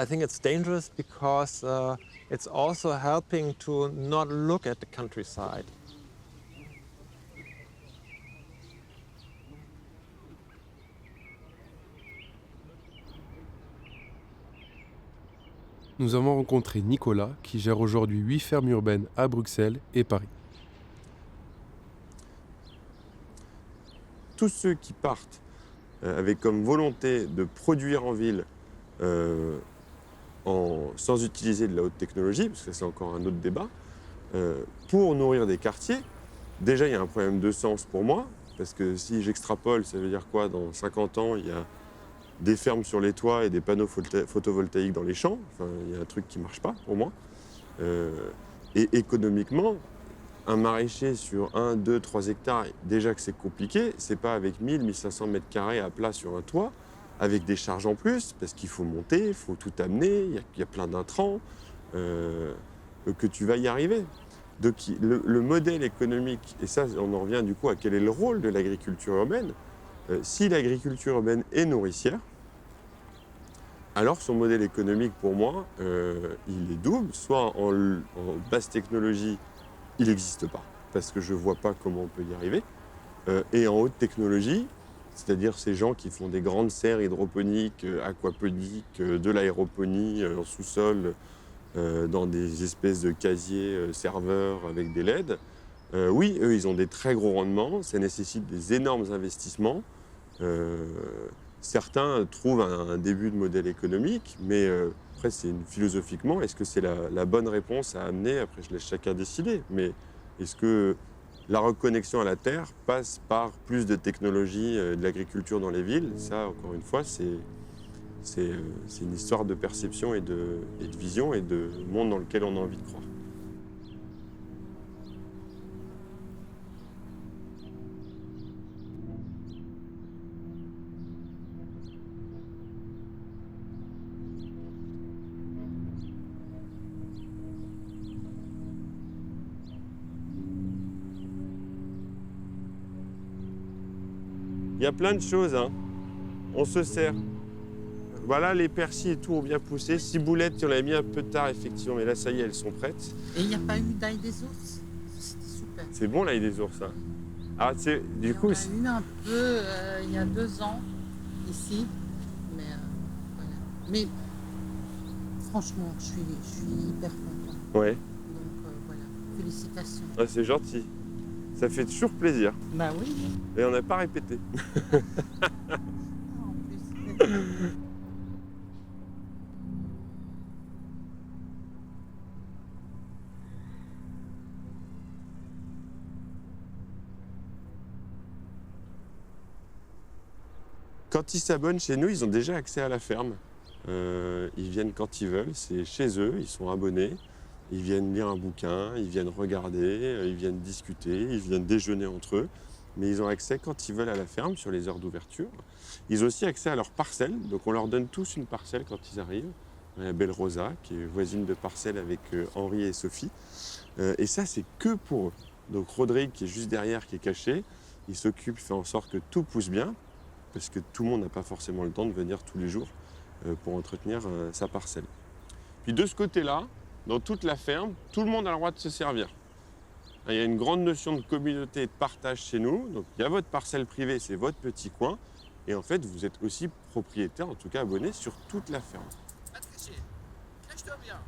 think it's dangerous because it's also helping to not look at the countryside. Nous avons rencontré Nicolas, qui gère aujourd'hui 8 fermes urbaines à Bruxelles et Paris. Tous ceux qui partent avec comme volonté de produire en ville sans utiliser de la haute technologie, parce que c'est encore un autre débat, pour nourrir des quartiers, déjà il y a un problème de sens pour moi, parce que si j'extrapole, ça veut dire quoi? Dans 50 ans, il y a des fermes sur les toits et des panneaux photovoltaïques dans les champs. Enfin, il y a un truc qui ne marche pas pour moi. Et économiquement, un maraîcher sur 1, 2, 3 hectares, déjà que c'est compliqué, c'est pas avec 1000, 1500 mètres carrés à plat sur un toit, avec des charges en plus, parce qu'il faut monter, il faut tout amener, il y a plein d'intrants, que tu vas y arriver. Donc le modèle économique, et ça on en revient du coup à quel est le rôle de l'agriculture urbaine, si l'agriculture urbaine est nourricière, alors son modèle économique pour moi, il est double, soit en basse technologie, il n'existe pas, parce que je ne vois pas comment on peut y arriver, et en haute technologie, c'est-à-dire ces gens qui font des grandes serres hydroponiques, aquaponiques, de l'aéroponie en sous-sol, dans des espèces de casiers serveurs avec des LED. Oui, eux, ils ont des très gros rendements, ça nécessite des énormes investissements. Certains trouvent un début de modèle économique, mais après, philosophiquement, est-ce que c'est la bonne réponse à amener? Après, je laisse chacun décider. Mais est-ce que la reconnexion à la terre passe par plus de technologie de l'agriculture dans les villes? Ça, encore une fois, c'est une histoire de perception et de vision et de monde dans lequel on a envie de croire. Il y a plein de choses, hein. On se sert. Voilà, les persils et tout ont bien poussé. Ciboulette, on l'avait mis un peu tard, effectivement, mais là, ça y est, elles sont prêtes. Et il n'y a pas eu d'ail des ours? C'était super. C'est bon, l'ail des ours, hein. Ah, du coup... On a eu un peu il y a 2 ans, ici. Mais voilà. Mais franchement, je suis hyper contente. Ouais. Donc voilà, félicitations. Ah, c'est gentil. Ça fait toujours plaisir. Bah oui. Et on n'a pas répété. Quand ils s'abonnent chez nous, ils ont déjà accès à la ferme. Ils viennent quand ils veulent, c'est chez eux, ils sont abonnés. Ils viennent lire un bouquin, ils viennent regarder, ils viennent discuter, ils viennent déjeuner entre eux. Mais ils ont accès quand ils veulent à la ferme sur les heures d'ouverture. Ils ont aussi accès à leur parcelle, donc on leur donne tous une parcelle quand ils arrivent. La belle Rosa, qui est voisine de parcelle avec Henri et Sophie. Et ça, c'est que pour eux. Donc Rodrigue, qui est juste derrière, qui est caché, il s'occupe, fait en sorte que tout pousse bien, parce que tout le monde n'a pas forcément le temps de venir tous les jours pour entretenir sa parcelle. Puis de ce côté-là, dans toute la ferme, tout le monde a le droit de se servir. Il y a une grande notion de communauté et de partage chez nous. Donc il y a votre parcelle privée, c'est votre petit coin. Et en fait, vous êtes aussi propriétaire, en tout cas abonné, sur toute la ferme. Cache-toi bien.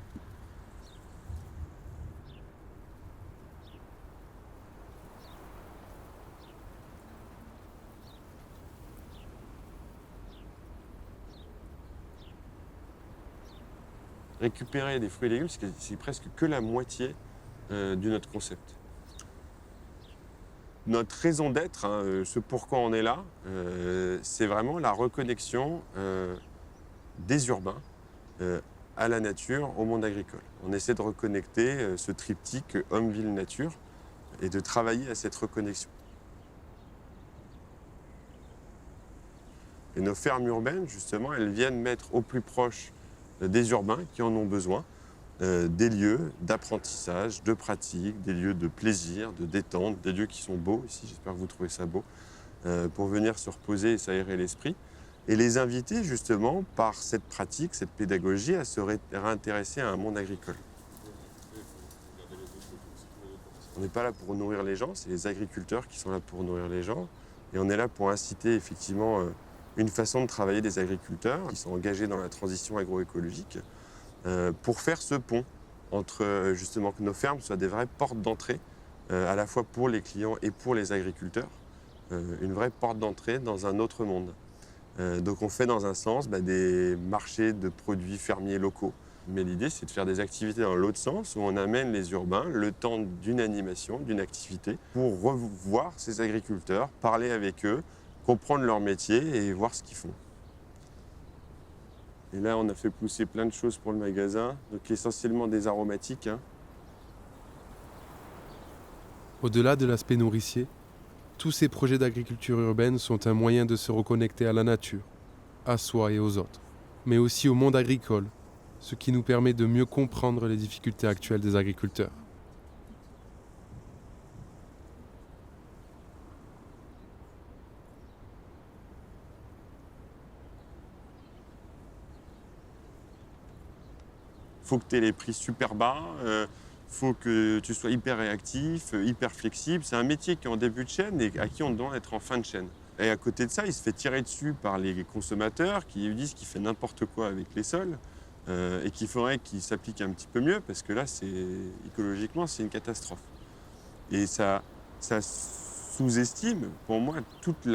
Récupérer des fruits et légumes, c'est presque que la moitié de notre concept. Notre raison d'être, hein, ce pourquoi on est là, c'est vraiment la reconnexion des urbains à la nature, au monde agricole. On essaie de reconnecter ce triptyque homme-ville-nature et de travailler à cette reconnexion. Et nos fermes urbaines, justement, elles viennent mettre au plus proche des urbains qui en ont besoin, des lieux d'apprentissage, de pratique, des lieux de plaisir, de détente, des lieux qui sont beaux ici, j'espère que vous trouvez ça beau, pour venir se reposer et s'aérer l'esprit, et les inviter justement par cette pratique, cette pédagogie à se réintéresser à un monde agricole. On n'est pas là pour nourrir les gens, c'est les agriculteurs qui sont là pour nourrir les gens, et on est là pour inciter effectivement une façon de travailler des agriculteurs qui sont engagés dans la transition agroécologique pour faire ce pont entre justement que nos fermes soient des vraies portes d'entrée à la fois pour les clients et pour les agriculteurs, une vraie porte d'entrée dans un autre monde. Donc on fait dans un sens des marchés de produits fermiers locaux. Mais l'idée, c'est de faire des activités dans l'autre sens, où on amène les urbains le temps d'une animation, d'une activité, pour revoir ces agriculteurs, parler avec eux, comprendre leur métier et voir ce qu'ils font. Et là, on a fait pousser plein de choses pour le magasin, donc essentiellement des aromatiques. Au-delà de l'aspect nourricier, tous ces projets d'agriculture urbaine sont un moyen de se reconnecter à la nature, à soi et aux autres, mais aussi au monde agricole, ce qui nous permet de mieux comprendre les difficultés actuelles des agriculteurs. Il faut que tu aies les prix super bas, faut que tu sois hyper réactif, hyper flexible. C'est un métier qui est en début de chaîne et à qui on doit être en fin de chaîne. Et à côté de ça, il se fait tirer dessus par les consommateurs qui lui disent qu'il fait n'importe quoi avec les sols et qu'il faudrait qu'il s'applique un petit peu mieux parce que là, écologiquement, c'est une catastrophe. Et ça sous-estime, pour moi, toute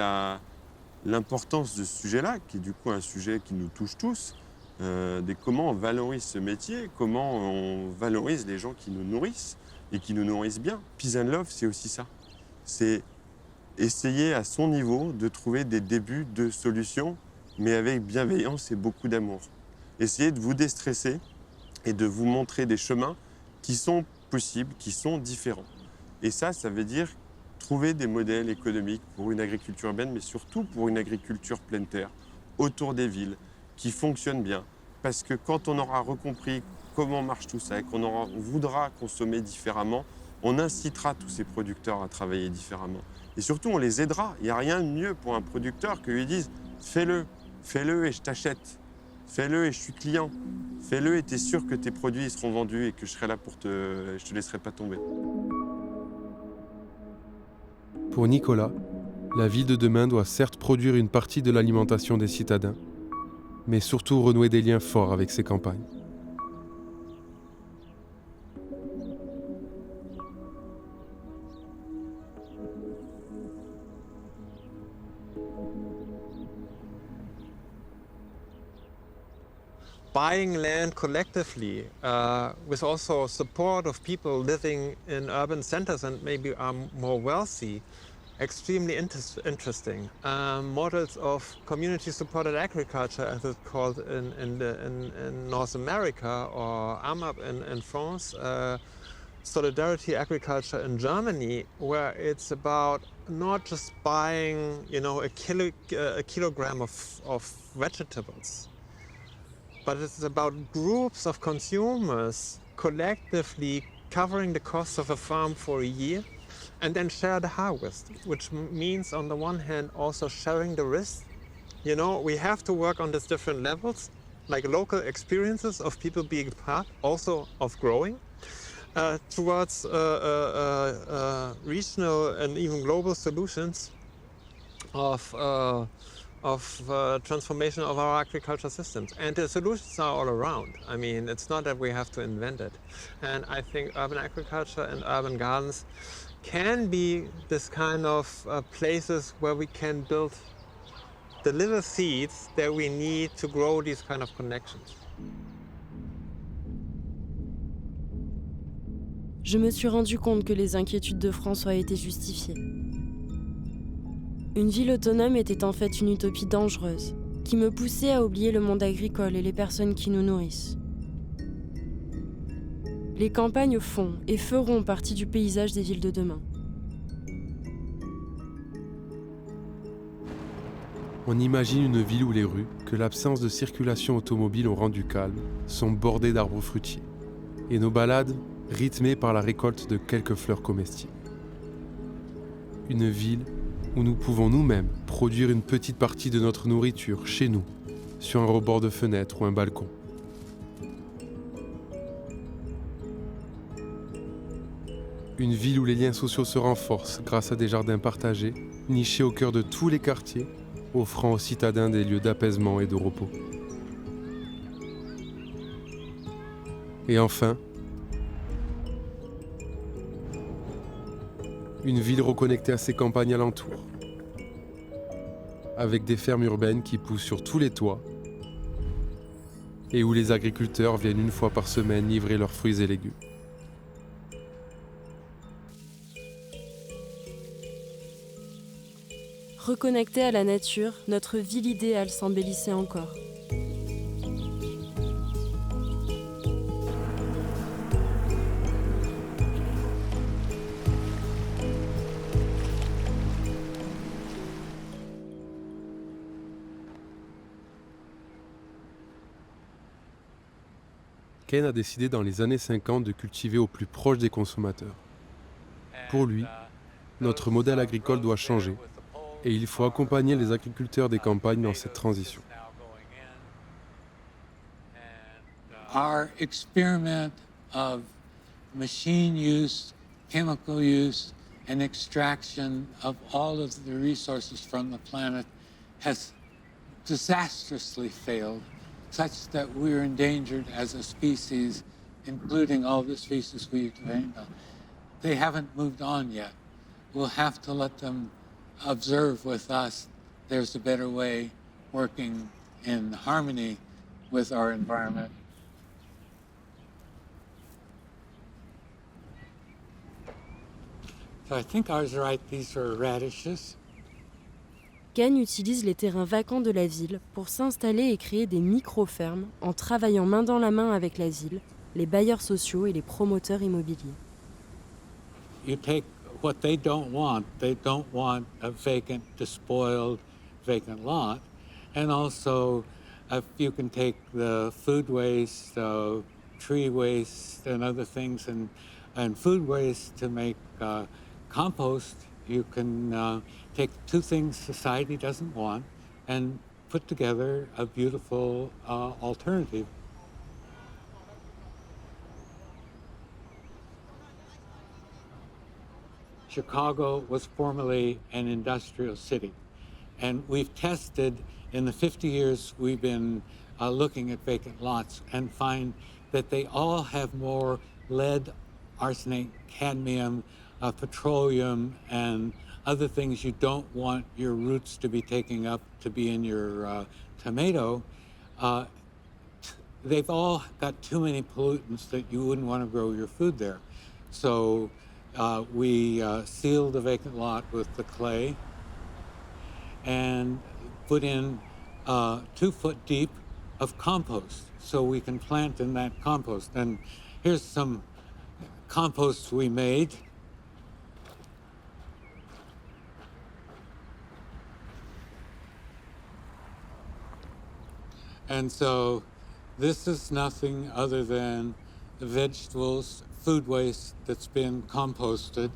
l'importance de ce sujet-là, qui est du coup un sujet qui nous touche tous, de comment on valorise ce métier, comment on valorise les gens qui nous nourrissent et qui nous nourrissent bien. Peace and Love, c'est aussi ça. C'est essayer à son niveau de trouver des débuts de solutions, mais avec bienveillance et beaucoup d'amour. Essayez de vous déstresser et de vous montrer des chemins qui sont possibles, qui sont différents. Et ça veut dire trouver des modèles économiques pour une agriculture urbaine, mais surtout pour une agriculture pleine terre, autour des villes, qui fonctionne bien. Parce que quand on aura recompris comment marche tout ça et qu'on voudra consommer différemment, on incitera tous ces producteurs à travailler différemment. Et surtout, on les aidera. Il n'y a rien de mieux pour un producteur que lui dise « fais-le et je t'achète. Fais-le et je suis client. Fais-le et tu es sûr que tes produits seront vendus et que je serai là je te laisserai pas tomber. » Pour Nicolas, la ville de demain doit certes produire une partie de l'alimentation des citadins, mais surtout renouer des liens forts avec ses campagnes. Buying land collectively with also support of people living in urban centers and maybe are more wealthy, extremely interesting. Models of community-supported agriculture, as it's called in North America, or AMAP in France, solidarity agriculture in Germany, where it's about not just buying, a kilogram of vegetables, but it's about groups of consumers collectively covering the cost of a farm for a year and then share the harvest, which means on the one hand also sharing the risk. We have to work on these different levels, like local experiences of people being part also of growing, towards regional and even global solutions of transformation of our agriculture systems. And the solutions are all around. I mean, it's not that we have to invent it. And I think urban agriculture and urban gardens can be this kind of places where we can build the little seeds that we need to grow these kind of connections. Je me suis rendu compte que les inquiétudes de François étaient justifiées. Une ville autonome était en fait une utopie dangereuse, qui me poussait à oublier le monde agricole et les personnes qui nous nourrissent. Les campagnes font et feront partie du paysage des villes de demain. On imagine une ville où les rues, que l'absence de circulation automobile ont rendu calmes, sont bordées d'arbres fruitiers, et nos balades rythmées par la récolte de quelques fleurs comestibles. Une ville où nous pouvons nous-mêmes produire une petite partie de notre nourriture chez nous, sur un rebord de fenêtre ou un balcon. Une ville où les liens sociaux se renforcent grâce à des jardins partagés, nichés au cœur de tous les quartiers, offrant aux citadins des lieux d'apaisement et de repos. Et enfin, une ville reconnectée à ses campagnes alentours, avec des fermes urbaines qui poussent sur tous les toits et où les agriculteurs viennent une fois par semaine livrer leurs fruits et légumes. Reconnectés à la nature, notre ville idéale s'embellissait encore. Ken a décidé dans les années 50 de cultiver au plus proche des consommateurs. Pour lui, notre modèle agricole doit changer et il faut accompagner les agriculteurs des campagnes dans cette transition. Our experiment of machine use, chemical use, and extraction of all of the resources from the planet has disastrously failed, such that we're endangered as a species, including all the species we've named. They haven't moved on yet. We'll have to let them observe with us there's a better way working in harmony with our environment. So I think I was right, these are radishes. Ken utilise les terrains vacants de la ville pour s'installer et créer des micro-fermes en travaillant main dans la main avec la ville, les bailleurs sociaux et les promoteurs immobiliers. You take what they don't want a vacant, despoiled, vacant lot. And also, if you can take the food waste, tree waste, and other things, and food waste to make compost, you can take two things society doesn't want and put together a beautiful alternative. Chicago was formerly an industrial city, and we've tested in the 50 years we've been looking at vacant lots and find that they all have more lead, arsenic, cadmium, petroleum, and other things you don't want your roots to be taking up to be in your tomato. They've all got too many pollutants that you wouldn't want to grow your food there. So we sealed the vacant lot with the clay and put in 2 foot deep of compost so we can plant in that compost. And here's some compost we made. And so this is nothing other than the vegetables, food waste that's been composted.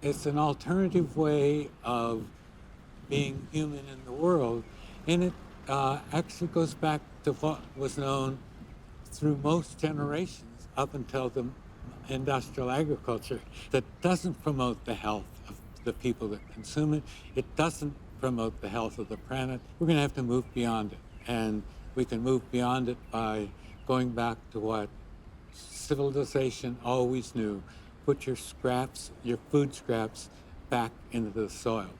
It's an alternative way of being human in the world, and it actually goes back to what was known through most generations up until the industrial agriculture that doesn't promote the health of the people that consume it. It doesn't promote the health of the planet. We're going to have to move beyond it. And we can move beyond it by going back to what civilization always knew. Put your scraps, your food scraps, back into the soil.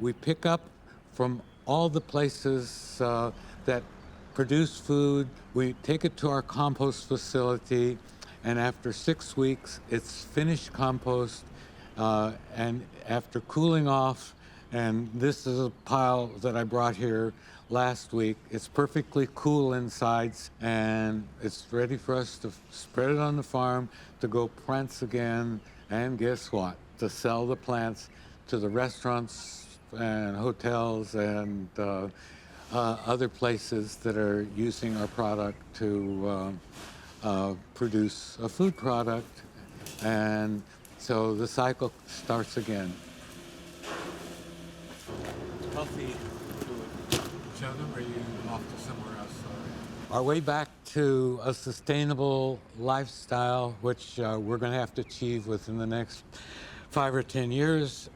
We pick up from all the places that produce food. We take it to our compost facility, and after 6 weeks, it's finished compost. And after cooling off, and this is a pile that I brought here last week, it's perfectly cool insides, and it's ready for us to spread it on the farm to go plants again, and guess what? To sell the plants to the restaurants and hotels and other places that are using our product to produce a food product. And so the cycle starts again. coffee to Cheltenham, or are you off to somewhere else? Our way back to a sustainable lifestyle, which we're going to have to achieve within the next 5 or 10 years.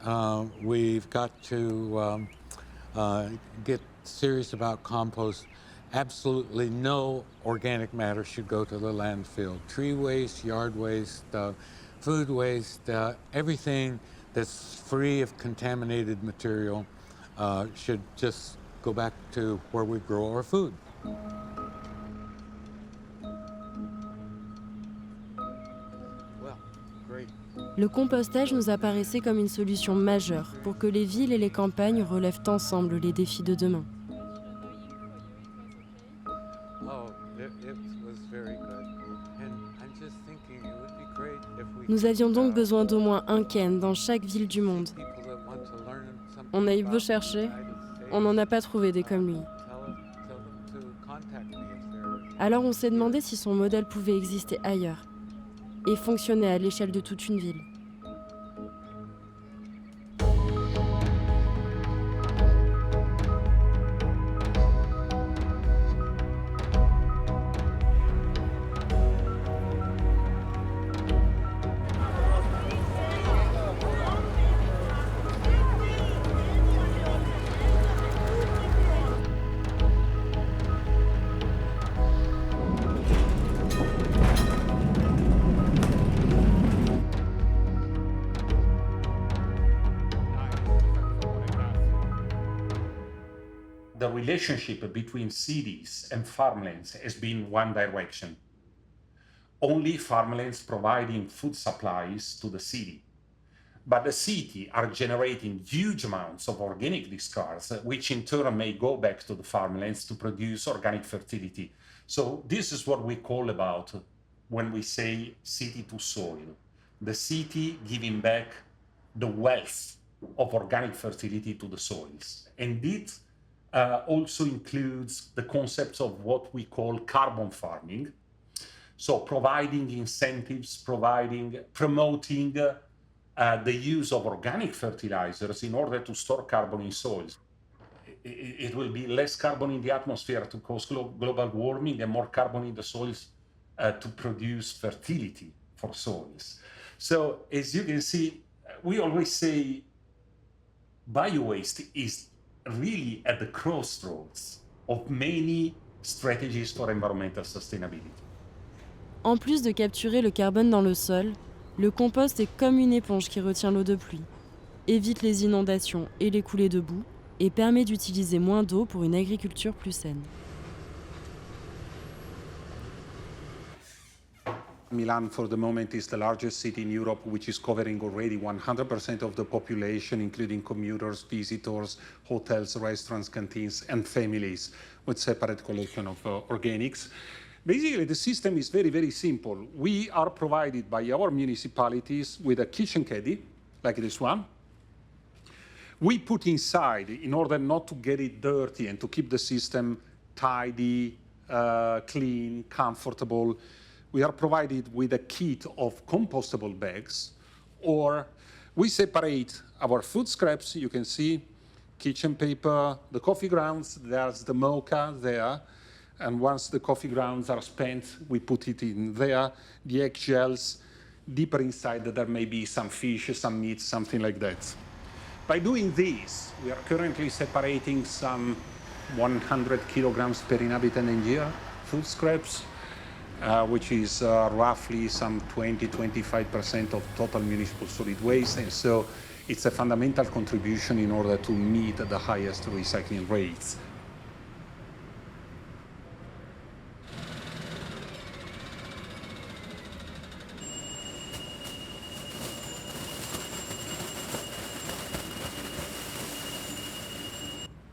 We've got to get serious about compost. Absolutely no organic matter should go to the landfill. Tree waste, yard waste, food waste, everything that's free of contaminated material should just go back to where we grow our food. Le compostage nous apparaissait comme une solution majeure pour que les villes et les campagnes relèvent ensemble les défis de demain. Nous avions donc besoin d'au moins un Ken dans chaque ville du monde. On a eu beau chercher, on n'en a pas trouvé des comme lui. Alors on s'est demandé si son modèle pouvait exister ailleurs et fonctionner à l'échelle de toute une ville. The relationship between cities and farmlands has been one direction. Only farmlands providing food supplies to the city. But the city are generating huge amounts of organic discards, which in turn may go back to the farmlands to produce organic fertility. So this is what we call about when we say city to soil. The city giving back the wealth of organic fertility to the soils. And it also includes the concepts of what we call carbon farming. So providing incentives, promoting the use of organic fertilizers in order to store carbon in soils. It will be less carbon in the atmosphere to cause global warming and more carbon in the soils to produce fertility for soils. So as you can see, we always say bio-waste is really at the crossroads of many strategies for environmental sustainability. En plus de capturer le carbone dans le sol, le compost est comme une éponge qui retient l'eau de pluie, évite les inondations et les coulées de boue et permet d'utiliser moins d'eau pour une agriculture plus saine. Milan, for the moment, is the largest city in Europe, which is covering already 100% of the population, including commuters, visitors, hotels, restaurants, canteens, and families, with separate collection of organics. Basically, the system is very, very simple. We are provided by our municipalities with a kitchen caddy, like this one. We put inside, in order not to get it dirty and to keep the system tidy, clean, comfortable, we are provided with a kit of compostable bags, or we separate our food scraps. You can see kitchen paper, the coffee grounds, there's the mocha there, and once the coffee grounds are spent, we put it in there, the eggshells, deeper inside there may be some fish, some meat, something like that. By doing this, we are currently separating some 100 kilograms per inhabitant and year food scraps, which is roughly some 20-25% of total municipal solid waste. And so it's a fundamental contribution in order to meet the highest recycling rates.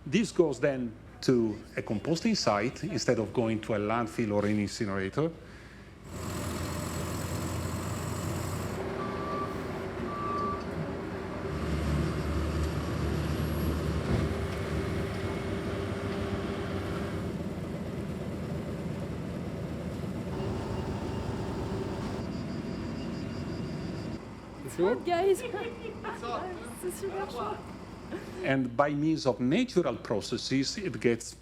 This goes then to a composting site instead of going to a landfill or an incinerator. What's up, guys? C'est super chaud. And by means of natural processes, it gets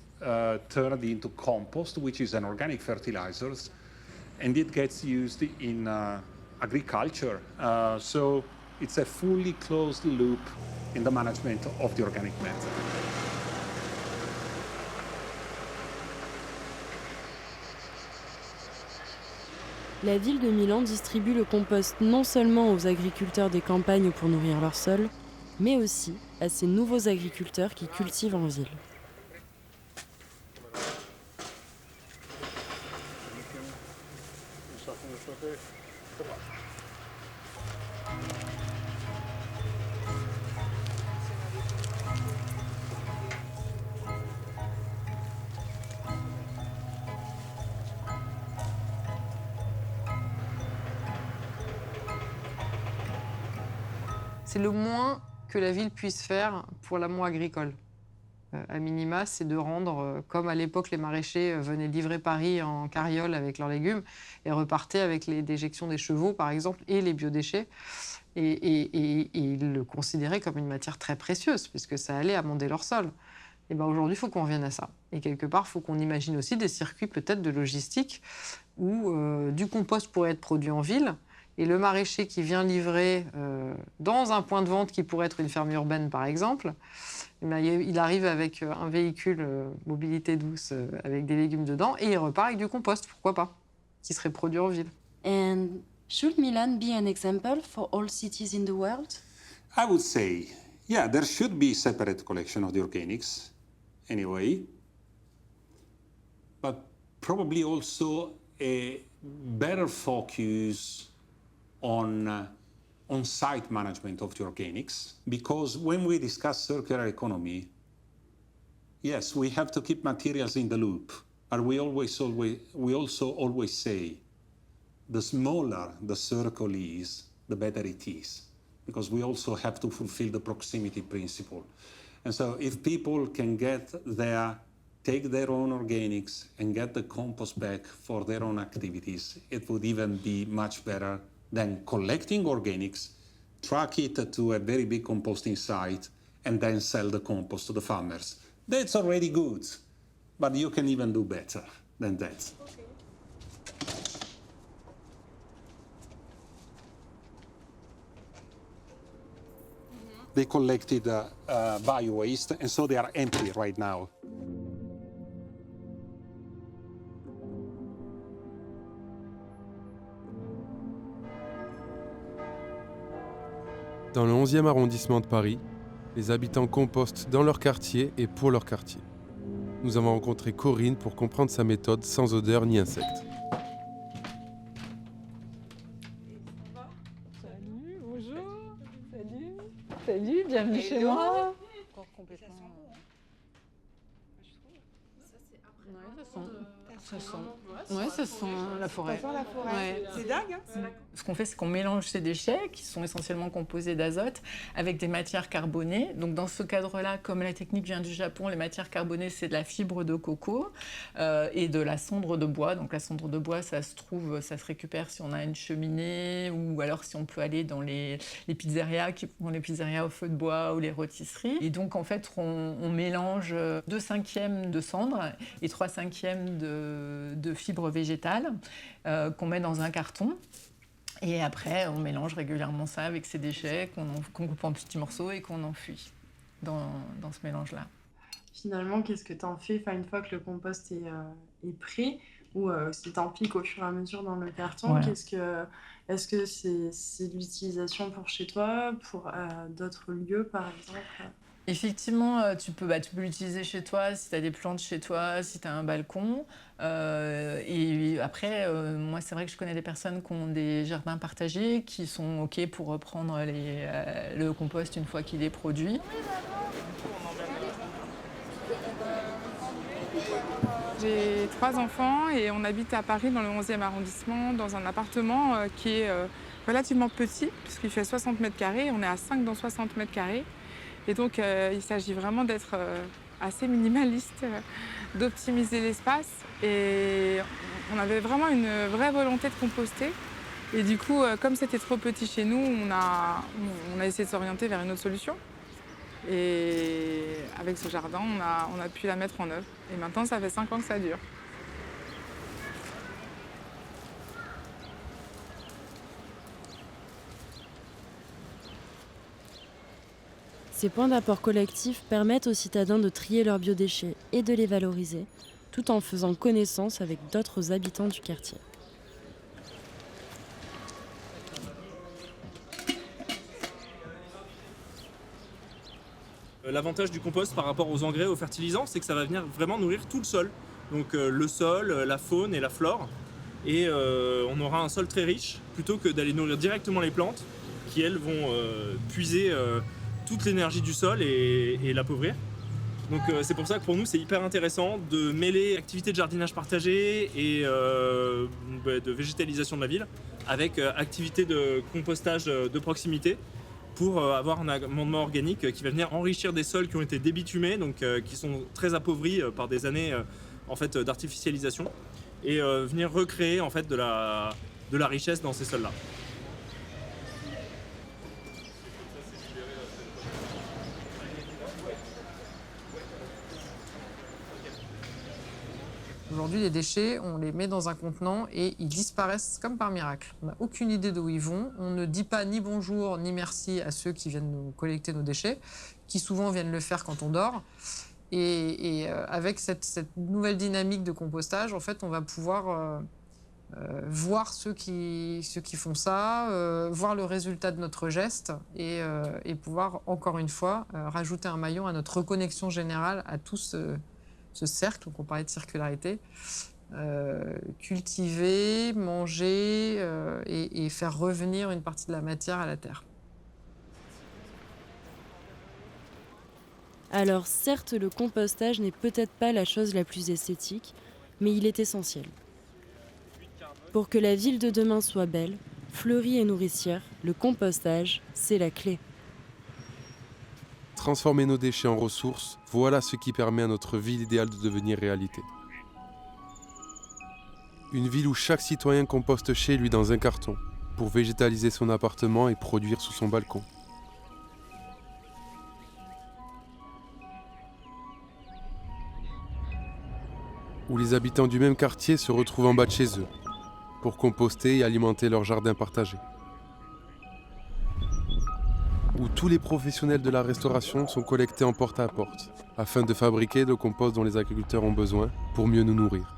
turned into compost, which is an organic fertilizer, and it gets used in agriculture. So it's a fully closed loop in the management of the organic matter. La ville de Milan distribue le compost non seulement aux agriculteurs des campagnes pour nourrir leur sol, mais aussi à ces nouveaux agriculteurs qui cultivent en ville. C'est le moins que la ville puisse faire pour l'amont agricole. À minima, c'est de rendre, comme à l'époque les maraîchers venaient livrer Paris en carriole avec leurs légumes et repartaient avec les déjections des chevaux, par exemple, et les biodéchets. Et ils le considéraient comme une matière très précieuse, puisque ça allait amender leur sol. Et ben aujourd'hui, il faut qu'on revienne à ça. Et quelque part, il faut qu'on imagine aussi des circuits peut-être de logistique où du compost pourrait être produit en ville. Et le maraîcher qui vient livrer dans un point de vente qui pourrait être une ferme urbaine, par exemple, eh bien, il arrive avec un véhicule mobilité douce avec des légumes dedans et il repart avec du compost, pourquoi pas, qui serait produit en ville. And should Milan be an example for all cities in the world? I would say, yeah, there should be separate collection of the organics, anyway, but probably also a better focus on-site management of the organics, because when we discuss circular economy, yes, we have to keep materials in the loop, but we also always say, the smaller the circle is, the better it is, because we also have to fulfill the proximity principle. And so if people can take their own organics and get the compost back for their own activities, it would even be much better than collecting organics, truck it to a very big composting site, and then sell the compost to the farmers. That's already good, but you can even do better than that. Okay. They collected bio-waste, and so they are empty right now. Dans le 11e arrondissement de Paris, les habitants compostent dans leur quartier et pour leur quartier. Nous avons rencontré Corinne pour comprendre sa méthode sans odeur ni insectes. Salut, bonjour, salut, bienvenue chez moi. Ça sent la forêt. Ça sent la forêt. Ouais. C'est dingue, hein. Ce qu'on fait, c'est qu'on mélange ces déchets, qui sont essentiellement composés d'azote, avec des matières carbonées. Donc, dans ce cadre-là, comme la technique vient du Japon, les matières carbonées, c'est de la fibre de coco et de la cendre de bois. Donc, la cendre de bois, ça se récupère si on a une cheminée ou alors si on peut aller dans les pizzerias qui font les pizzerias au feu de bois ou les rôtisseries. Et donc, en fait, on mélange 2/5 de cendre et 3/5 de fibres végétales qu'on met dans un carton. Et après, on mélange régulièrement ça avec ces déchets qu'on coupe en petits morceaux et qu'on enfuit dans ce mélange-là. Finalement, qu'est-ce que tu en fais une fois que le compost est prêt ou si tu empiles au fur et à mesure dans le carton? Ouais. Est-ce que c'est de l'utilisation pour chez toi, pour d'autres lieux par exemple? Effectivement, tu peux l'utiliser chez toi, si tu as des plantes chez toi, si tu as un balcon. Et après, moi, c'est vrai que je connais des personnes qui ont des jardins partagés, qui sont OK pour reprendre le compost une fois qu'il est produit. J'ai 3 enfants et on habite à Paris, dans le 11e arrondissement, dans un appartement qui est relativement petit, puisqu'il fait 60 mètres carrés. On est à 5 dans 60 mètres carrés. Et donc, il s'agit vraiment d'être assez minimaliste, d'optimiser l'espace. Et on avait vraiment une vraie volonté de composter. Et du coup, comme c'était trop petit chez nous, on a essayé de s'orienter vers une autre solution. Et avec ce jardin, on a pu la mettre en œuvre. Et maintenant, ça fait 5 ans que ça dure. Ces points d'apport collectifs permettent aux citadins de trier leurs biodéchets et de les valoriser, tout en faisant connaissance avec d'autres habitants du quartier. L'avantage du compost par rapport aux engrais, aux fertilisants, c'est que ça va venir vraiment nourrir tout le sol. Donc le sol, la faune et la flore. Et on aura un sol très riche, plutôt que d'aller nourrir directement les plantes, qui elles vont puiser toute l'énergie du sol et l'appauvrir. Donc c'est pour ça que pour nous c'est hyper intéressant de mêler activités de jardinage partagé et de végétalisation de la ville avec activités de compostage de proximité pour avoir un amendement organique qui va venir enrichir des sols qui ont été débitumés, donc qui sont très appauvris par des années en fait, d'artificialisation et venir recréer en fait, de la richesse dans ces sols-là. Aujourd'hui, les déchets, on les met dans un contenant et ils disparaissent comme par miracle. On n'a aucune idée d'où ils vont. On ne dit pas ni bonjour ni merci à ceux qui viennent nous collecter nos déchets, qui souvent viennent le faire quand on dort. Et avec cette nouvelle dynamique de compostage, en fait, on va pouvoir voir ceux qui font ça, voir le résultat de notre geste et pouvoir, encore une fois, rajouter un maillon à notre reconnexion générale à tout ce cercle, donc on parlait de circularité, cultiver, manger et faire revenir une partie de la matière à la terre. Alors certes, le compostage n'est peut-être pas la chose la plus esthétique, mais il est essentiel. Pour que la ville de demain soit belle, fleurie et nourricière, le compostage, c'est la clé. Transformer nos déchets en ressources, voilà ce qui permet à notre ville idéale de devenir réalité. Une ville où chaque citoyen composte chez lui dans un carton pour végétaliser son appartement et produire sous son balcon. Où les habitants du même quartier se retrouvent en bas de chez eux pour composter et alimenter leur jardin partagé. Où tous les professionnels de la restauration sont collectés en porte à porte, afin de fabriquer le compost dont les agriculteurs ont besoin pour mieux nous nourrir.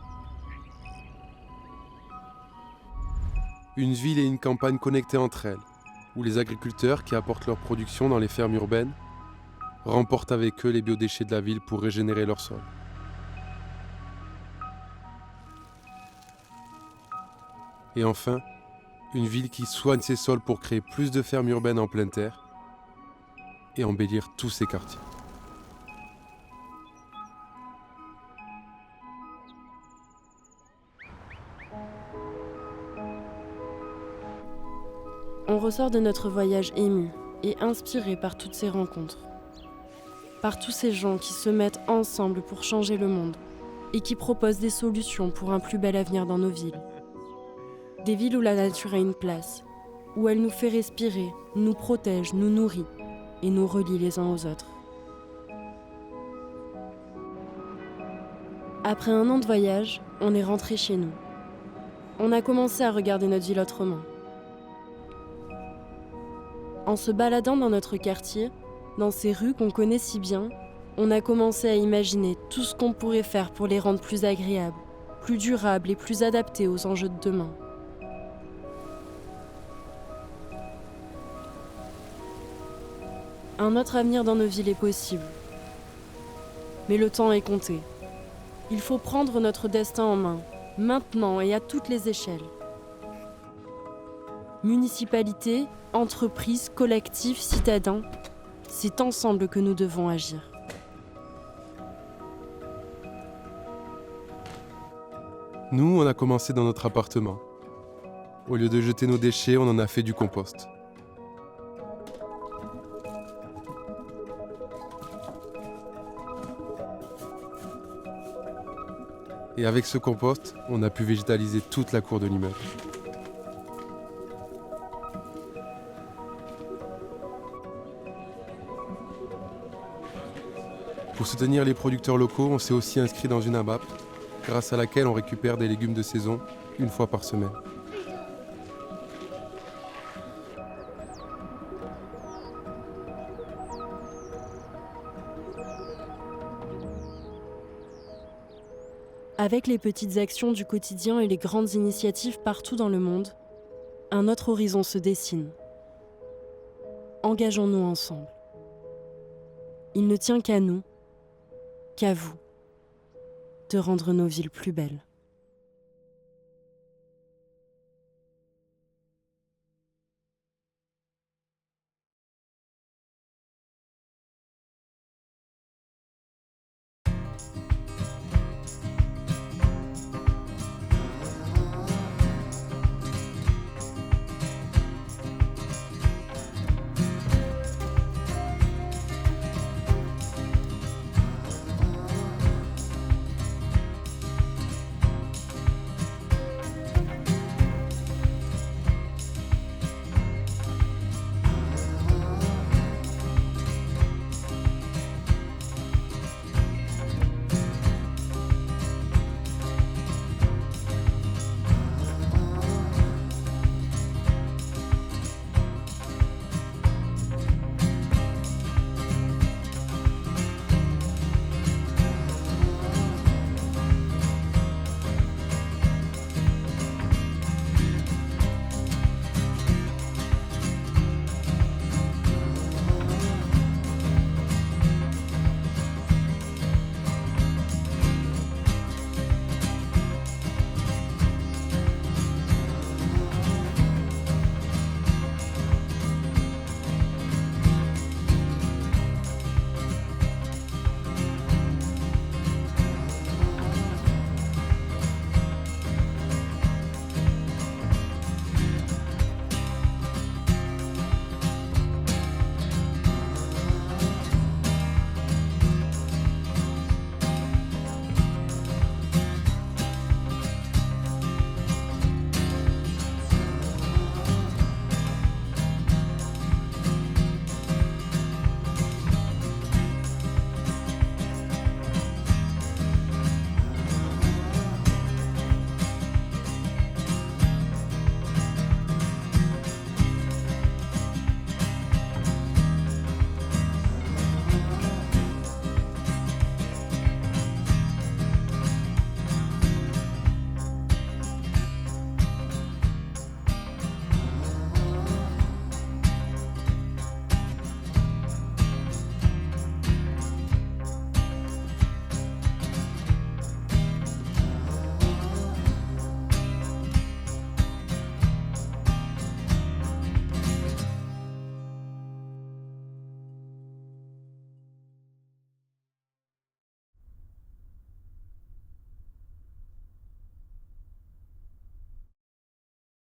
Une ville et une campagne connectées entre elles, où les agriculteurs qui apportent leur production dans les fermes urbaines remportent avec eux les biodéchets de la ville pour régénérer leur sol. Et enfin, une ville qui soigne ses sols pour créer plus de fermes urbaines en pleine terre et embellir tous ces quartiers. On ressort de notre voyage ému et inspiré par toutes ces rencontres, par tous ces gens qui se mettent ensemble pour changer le monde et qui proposent des solutions pour un plus bel avenir dans nos villes. Des villes où la nature a une place, où elle nous fait respirer, nous protège, nous nourrit et nous relie les uns aux autres. Après un an de voyage, on est rentré chez nous. On a commencé à regarder notre ville autrement. En se baladant dans notre quartier, dans ces rues qu'on connaît si bien, on a commencé à imaginer tout ce qu'on pourrait faire pour les rendre plus agréables, plus durables et plus adaptés aux enjeux de demain. Un autre avenir dans nos villes est possible. Mais le temps est compté. Il faut prendre notre destin en main, maintenant et à toutes les échelles. Municipalités, entreprises, collectifs, citadins, c'est ensemble que nous devons agir. Nous, on a commencé dans notre appartement. Au lieu de jeter nos déchets, on en a fait du compost. Et avec ce compost, on a pu végétaliser toute la cour de l'immeuble. Pour soutenir les producteurs locaux, on s'est aussi inscrit dans une ABAP, grâce à laquelle on récupère des légumes de saison une fois par semaine. Avec les petites actions du quotidien et les grandes initiatives partout dans le monde, un autre horizon se dessine. Engageons-nous ensemble. Il ne tient qu'à nous, qu'à vous, de rendre nos villes plus belles.